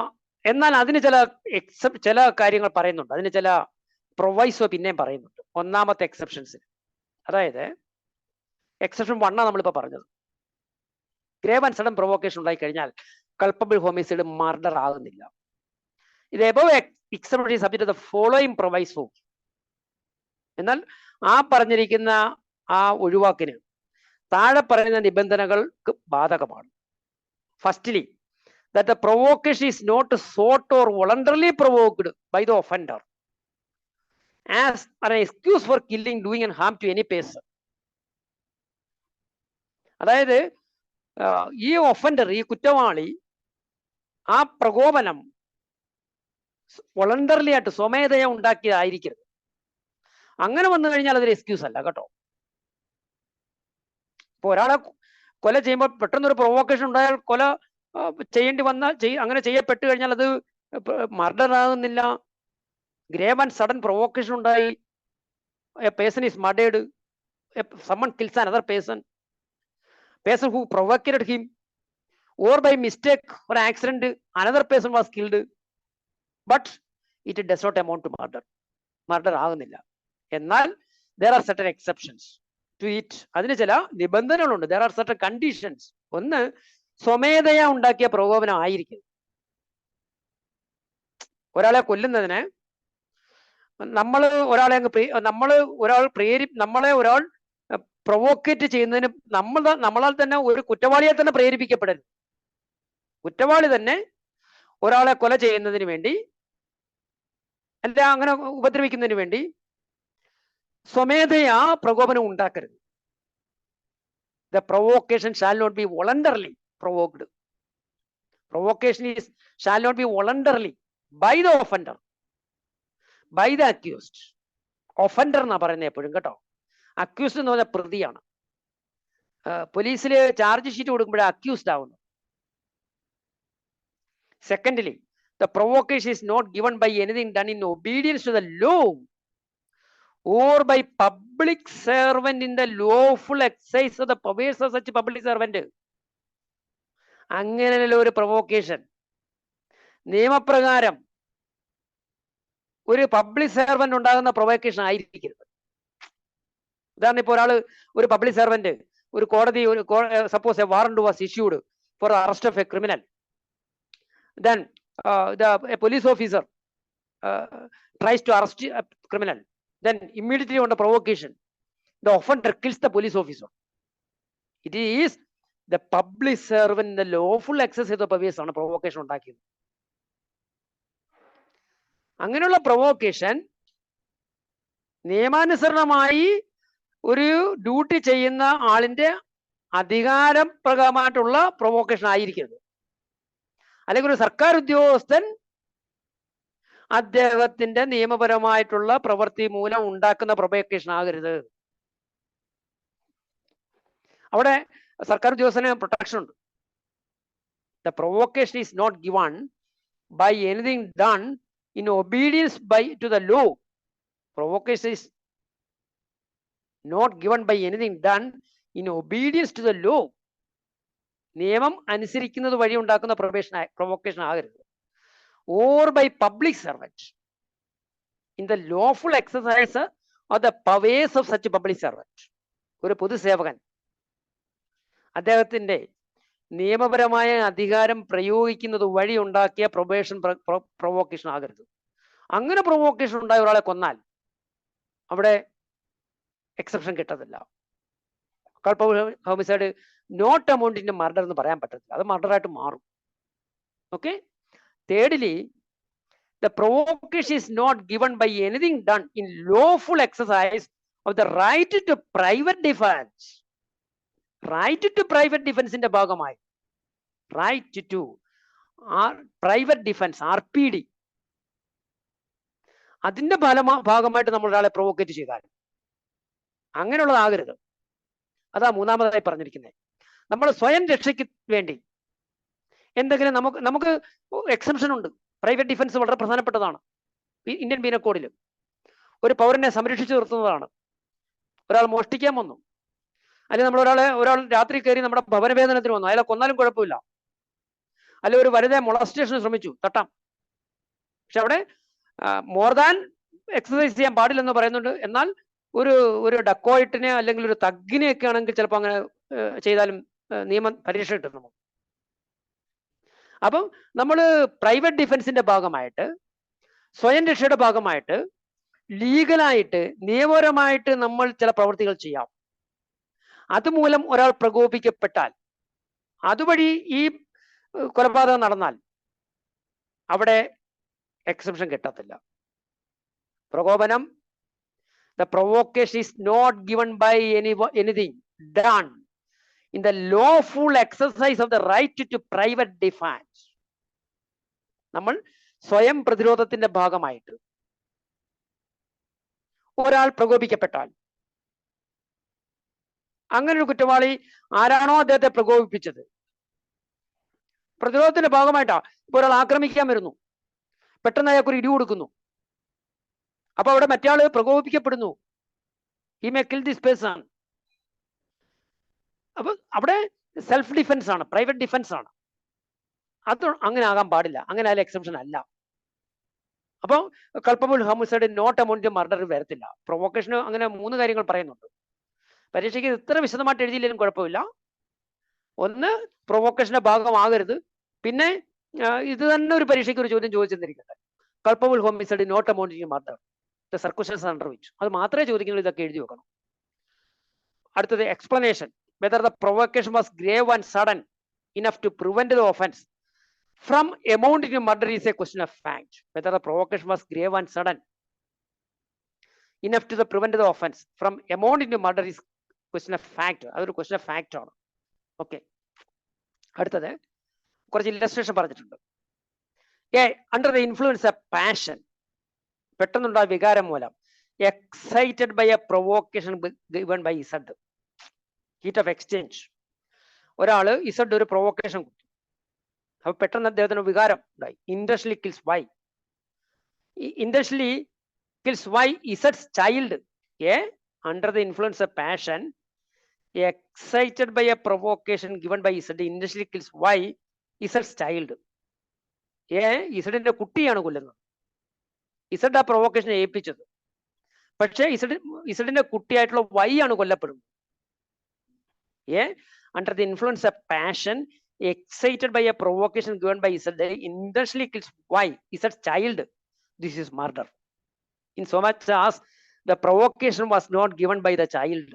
എന്നാൽ അതിന് ചില കാര്യങ്ങൾ പറയുന്നുണ്ട്, അതിന് ചില പ്രൊവൈസോ പിന്നെയും പറയുന്നുണ്ട് ഒന്നാമത്തെ എക്സെപ്ഷൻസിന്. അതായത് എക്സെപ്ഷൻ 1 നമ്മളിപ്പോ പറഞ്ഞത്. ഗ്രേവ് ആൻഡ് സഡൻ പ്രൊവോക്കേഷൻ ഉണ്ടായി കഴിഞ്ഞാൽ കൾപ്പബിൾ ഹോമിസൈഡ് മർഡർ ആകുന്നില്ല. ഇത് above exception is subject to the following proviso. എന്നാൽ ആ പറഞ്ഞിരിക്കുന്ന ആ ഒഴിവാക്കിന് താഴെ പറയുന്ന നിബന്ധനകൾക്ക് ബാധകമാണ്. Firstly, that the provocation is not sought or voluntarily provoked by the offender as an excuse for killing, doing and harm to any person. അതായത് ഈ ഒഫൻഡർ, ഈ കുറ്റവാളി ആ പ്രകോപനം വോളണ്ടറിലി ആയിട്ട് സ്വമേധയ ഉണ്ടാക്കിയതായിരിക്കരുത്. അങ്ങനെ വന്നു കഴിഞ്ഞാൽ അതൊരു എക്സ്ക്യൂസ് അല്ല കേട്ടോ. ഇപ്പൊ ഒരാളെ കൊല ചെയ്യുമ്പോൾ പെട്ടെന്നൊരു പ്രൊവോക്കേഷൻ ഉണ്ടായാൽ കൊല ചെയ്യേണ്ടി വന്നാൽ അങ്ങനെ ചെയ്യപ്പെട്ടു കഴിഞ്ഞാൽ അത് മർഡർ ആകുന്നില്ല. ഗ്രേവ് ആൻഡ് സഡൻ പ്രൊവോക്കേഷൻ ഉണ്ടായി, a person is murdered, someone kills another person who provoked him, or by mistake or accident another person was killed, but it does not amount to murder ആകുന്നില്ല. എന്നാൽ there are certain exceptions to it. അതിന് ചില നിബന്ധനകളുണ്ട്. there are certain conditions. ഒന്ന്, സ്വമേധയാ ഉണ്ടാക്കിയ പ്രകോപനം ആയിരിക്കും. ഒരാളെ കൊല്ലുന്നതിന് നമ്മളെ ഒരാൾ പ്രൊവോക്കേറ്റ് ചെയ്യുന്നതിന് നമ്മളാൽ തന്നെ ഒരു കുറ്റവാളിയെ തന്നെ പ്രേരിപ്പിക്കപ്പെടരുത്. കുറ്റവാളി തന്നെ ഒരാളെ കൊല ചെയ്യുന്നതിന് വേണ്ടി, അല്ല അങ്ങനെ ഉപദ്രവിക്കുന്നതിന് വേണ്ടി സ്വമേധയാ പ്രകോപനം ഉണ്ടാക്കരുത്. The provocation shall not be voluntarily provoked. Provocation shall not be voluntarily by the offender, by the accused. Offender എന്നാ പറയുന്നത് എപ്പോഴും കേട്ടോ. അക്യൂസ്ഡ് എന്ന് പറഞ്ഞാൽ പ്രതിയാണ്. പോലീസിൽ ചാർജ് ഷീറ്റ് കൊടുക്കുമ്പോഴേ അക്യൂസ്ഡ് ആവുന്നു. Secondly, the provocation is not given by anything done in obedience to the law or by public servant in the lawful exercise of the powers of such public servant. അങ്ങനെയുള്ള ഒരു provocation നിയമപ്രകാരം ഒരു public servant ഉണ്ടാകുന്ന provocation ആയിരിക്കരുത്. ഉദാഹരണം, ഇപ്പോൾ ഒരാൾ, ഒരു പബ്ലിക് സെർവന്റ്, ഒരു കോടതി, ഒരു suppose A warrant was issued for arrest of A criminal, then a police officer tries to arrest a criminal, then immediately on the provocation the offender kills the police officer. It is the public servant, the lawful exercise of the powers ആണ് provocation ഉണ്ടാക്കിയത്. അങ്ങനെയുള്ള provocation നിയമാനുസരണമായി ഒരു duty ചെയ്യുന്ന ആളിന്റെ അധികാരം പ്രകാരമായിട്ടുള്ള provocation ആയിരിക്കരുത്. അല്ലെങ്കിൽ ഒരു സർക്കാർ ഉദ്യോഗസ്ഥൻ അദ്ദേഹത്തിന്റെ നിയമപരമായിട്ടുള്ള പ്രവൃത്തി മൂലം ഉണ്ടാക്കുന്ന പ്രൊവോക്കേഷൻ ആകരുത്. അവിടെ സർക്കാർ ഉദ്യോഗസ്ഥന് പ്രൊട്ടക്ഷൻ ഉണ്ട്. The provocation is not given by anything done in obedience to the law. Provocation is not given by anything done in obedience to the law. നിയമം അനുസരിക്കുന്നത് വഴി ഉണ്ടാക്കുന്ന പ്രൊവോക്കേഷൻ ആകരുത്. Or by public servant in the lawful exercise of the powers of such public servant. ഒരു പൊതുസേവകൻ അദ്ദേഹത്തിന്റെ നിയമപരമായ അധികാരം പ്രയോഗിക്കുന്നത് വഴി ഉണ്ടാക്കിയ പ്രൊവോക്കേഷൻ ആകരുത്. അങ്ങനെ പ്രൊവോക്കേഷൻ ഉണ്ടായ ഒരാളെ കൊന്നാൽ അവിടെ എക്സെപ്ഷൻ കിട്ടത്തില്ല. കൾപ്പബിൾ ഹോമിസൈഡ് നോട്ട് അമൗണ്ടിന്റെ മർഡർ എന്ന് പറയാൻ പറ്റത്തില്ല, അത് മർഡറായിട്ട് മാറും. Okay. Thirdly, the provocation is not given by anything done in lawful exercise of the right to private defense. Right to private defense ന്റെ ഭാഗമായി right to private defense, RPD, അതിന്റെ ഭാഗമായിട്ട് നമ്മൾ ഒരാളെ പ്രൊവോക്കേറ്റ് ചെയ്താൽ അങ്ങനെയുള്ളതാകരുത്. അതാ മൂന്നാമതായി പറഞ്ഞിരിക്കുന്നത്. നമ്മൾ സ്വയം രക്ഷയ്ക്ക് വേണ്ടി എന്തെങ്കിലും നമുക്ക് എക്സംഷൻ ഉണ്ട്. പ്രൈവറ്റ് ഡിഫൻസ് വളരെ പ്രധാനപ്പെട്ടതാണ്. ഇന്ത്യൻ പീനൽ കോഡിൽ ഒരു പൗരനെ സംരക്ഷിച്ചു നിർത്തുന്നതാണ്. ഒരാൾ മോഷ്ടിക്കാൻ വന്നു, അല്ലെങ്കിൽ നമ്മൾ ഒരാൾ രാത്രി കയറി നമ്മുടെ ഭവനവേദനത്തിന് വന്നു, അയാളെ കൊന്നാലും കുഴപ്പമില്ല. അല്ലെങ്കിൽ ഒരു വനിതയെ മൊളസ്റ്റേഷന് ശ്രമിച്ചു, തട്ടാം. പക്ഷെ അവിടെ മോർ ദാൻ എക്സസൈസ് ചെയ്യാൻ പാടില്ലെന്ന് പറയുന്നുണ്ട്. എന്നാൽ ഒരു ഡക്കോയിട്ടിനെ അല്ലെങ്കിൽ ഒരു തഗ്ഗിനെയൊക്കെ ആണെങ്കിൽ ചിലപ്പോൾ അങ്ങനെ ചെയ്താലും നിയമം പരീക്ഷ കിട്ടും നമുക്ക്. അപ്പം നമ്മൾ പ്രൈവറ്റ് ഡിഫൻസിന്റെ ഭാഗമായിട്ട്, സ്വയം രക്ഷയുടെ ഭാഗമായിട്ട്, ലീഗലായിട്ട്, നിയമപരമായിട്ട് നമ്മൾ ചില പ്രവൃത്തികൾ ചെയ്യാം. അതുമൂലം ഒരാൾ പ്രകോപിക്കപ്പെട്ടാൽ, അതുവഴി ഈ കൊലപാതകം നടന്നാൽ അവിടെ എക്സെപ്ഷൻ കിട്ടത്തില്ല. പ്രകോപനം, the provocation is not given by anything done in the lawful exercise of the right to private defense. നമ്മൾ സ്വയം പ്രതിരോധത്തിന്റെ ഭാഗമായിട്ട് ഒരാൾ പ്രകോപിക്കപ്പെട്ടാൽ, അങ്ങനെ ഒരു കുറ്റവാളി ആരാണോ അദ്ദേഹത്തെ പ്രകോപിപ്പിച്ചത്, പ്രതിരോധത്തിന്റെ ഭാഗമായിട്ടാ. ഇപ്പൊ ഒരാൾ ആക്രമിക്കാൻ വരുന്നു, പെട്ടെന്ന് അയാൾക്ക് ഒരു ഇടി കൊടുക്കുന്നു, അപ്പൊ അവിടെ മറ്റേ പ്രകോപിപ്പിക്കപ്പെടുന്നു. He may kill this person. അപ്പൊ അവിടെ സെൽഫ് ഡിഫൻസ് ആണ്, പ്രൈവറ്റ് ഡിഫൻസ് ആണ്. അത് അങ്ങനെ ആകാൻ പാടില്ല. അങ്ങനെ ആയാലും എക്സെപ്ഷൻ അല്ല. അപ്പൊ culpable homicide not amount murder വരത്തില്ല. പ്രൊവോക്കേഷന് അങ്ങനെ 3 കാര്യങ്ങൾ പറയുന്നുണ്ട്. പരീക്ഷയ്ക്ക് ഇത്ര വിശദമായിട്ട് എഴുതിയില്ലെങ്കിലും കുഴപ്പമില്ല. ഒന്ന്, പ്രൊവോക്കേഷന്റെ ഭാഗമാകരുത്. പിന്നെ ഇത് തന്നെ ഒരു പരീക്ഷയ്ക്ക് ഒരു ചോദ്യം ചോദിച്ചെന്നിരിക്കട്ടെ, culpable homicide not amount murder, the circumstances under which. അത് മാത്രമേ ചോദിക്കുന്നുള്ളൂ. ഇതൊക്കെ എഴുതി വെക്കണം. അടുത്തത് explanation, whether the provocation was grave and sudden enough to prevent the offense from amounting to murder is a question of fact. Whether the provocation was grave and sudden enough to prevent the offense from amounting to murder is question of fact. അതൊരു question of fact ആണ്. Okay. അടുത്തത് കുറച്ച് illustration പറഞ്ഞിട്ടുണ്ട്. Under the influence of passion, പെട്ടെന്നുണ്ടായ വികാരം മൂലം, excited by a provocation given by Z, heat of exchange. ഒരാള് Z ഒരു പ്രൊവോക്കേഷൻ കൊടുത്തു, അപ്പൊ പെട്ടെന്ന് അദ്ദേഹത്തിന് വികാരം ഉണ്ടായി. Industrially kills Y, industrially kills Y ഇസഡ്സ് child A, under the influence of passion, excited by a provocation given by Z, intentionally kills Y, Z's child. A, Zന്റെ കുട്ടിയാണ് കൊല്ലുന്നത്. Z ആ പ്രൊവോക്കേഷൻ ഏൽപ്പിച്ചത്. പക്ഷേ ഇസഡിന്റെ കുട്ടിയായിട്ടുള്ള Y ആണ് കൊല്ലപ്പെടുന്നത്. A, under the influence of passion, excited by a provocation given by Z, intentionally kills Y, Z's child. This is murder. In so much as the provocation was not given by the child.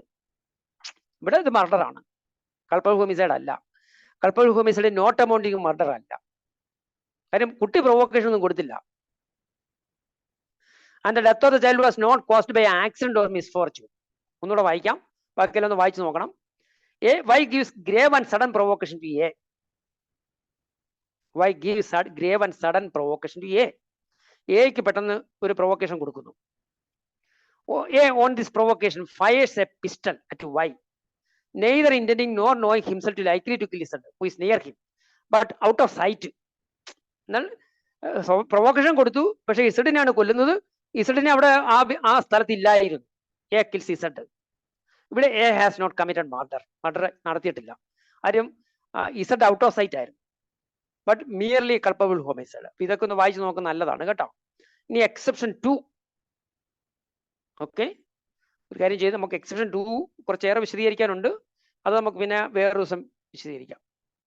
ഇവിടെ ഇത് murder ആണ്, culpable homicide അല്ല. Culpable homicide not amounting murder അല്ല. കാര്യം കുട്ടി provocation ഒന്നും കൊടുത്തില്ല. And the death of the child was not caused by accident or misfortune. ഒന്നുകൂടെ വായിക്കാം, ബാക്കിയെല്ലാം ഒന്ന് വായിച്ചു നോക്കണം. A, why gives grave and sudden provocation to A? Why gives grave and sudden provocation to A? Aക്ക് പെട്ടെന്ന് ഒരു പ്രൊവോക്കേഷൻ കൊടുക്കുന്നു. A, on this provocation, fires a pistol at Y, neither intending nor knowing himself to likely to kill Z, who is near him, but out of sight. എന്നാൽ provocation കൊടുത്തു, പക്ഷെ ഇസഡിനെയാണ് കൊല്ലുന്നത്. ഇസഡിനെ അവിടെ ആ സ്ഥലത്ത് ഇല്ലായിരുന്നു. A kills Z. ഇവിടെ A has not committed murder നടത്തിയിട്ടില്ല. ആരും ഇസഡ് ഔട്ട് ഓഫ് സൈറ്റ് ആയിരുന്നു, ബട്ട് മിയർലി കൾപ്പബിൾ ഹോമിസൈഡ്. ഇതൊക്കെ ഒന്ന് വായിച്ചു നോക്കുന്നത് നല്ലതാണ് കേട്ടോ. ഇനി എക്സെപ്ഷൻ 2. ഓക്കെ, ഒരു കാര്യം ചെയ്ത് നമുക്ക് എക്സെപ്ഷൻ 2 കുറച്ചേറെ വിശദീകരിക്കാനുണ്ട്. അത് നമുക്ക് പിന്നെ വേറൊരു ദിവസം വിശദീകരിക്കാം.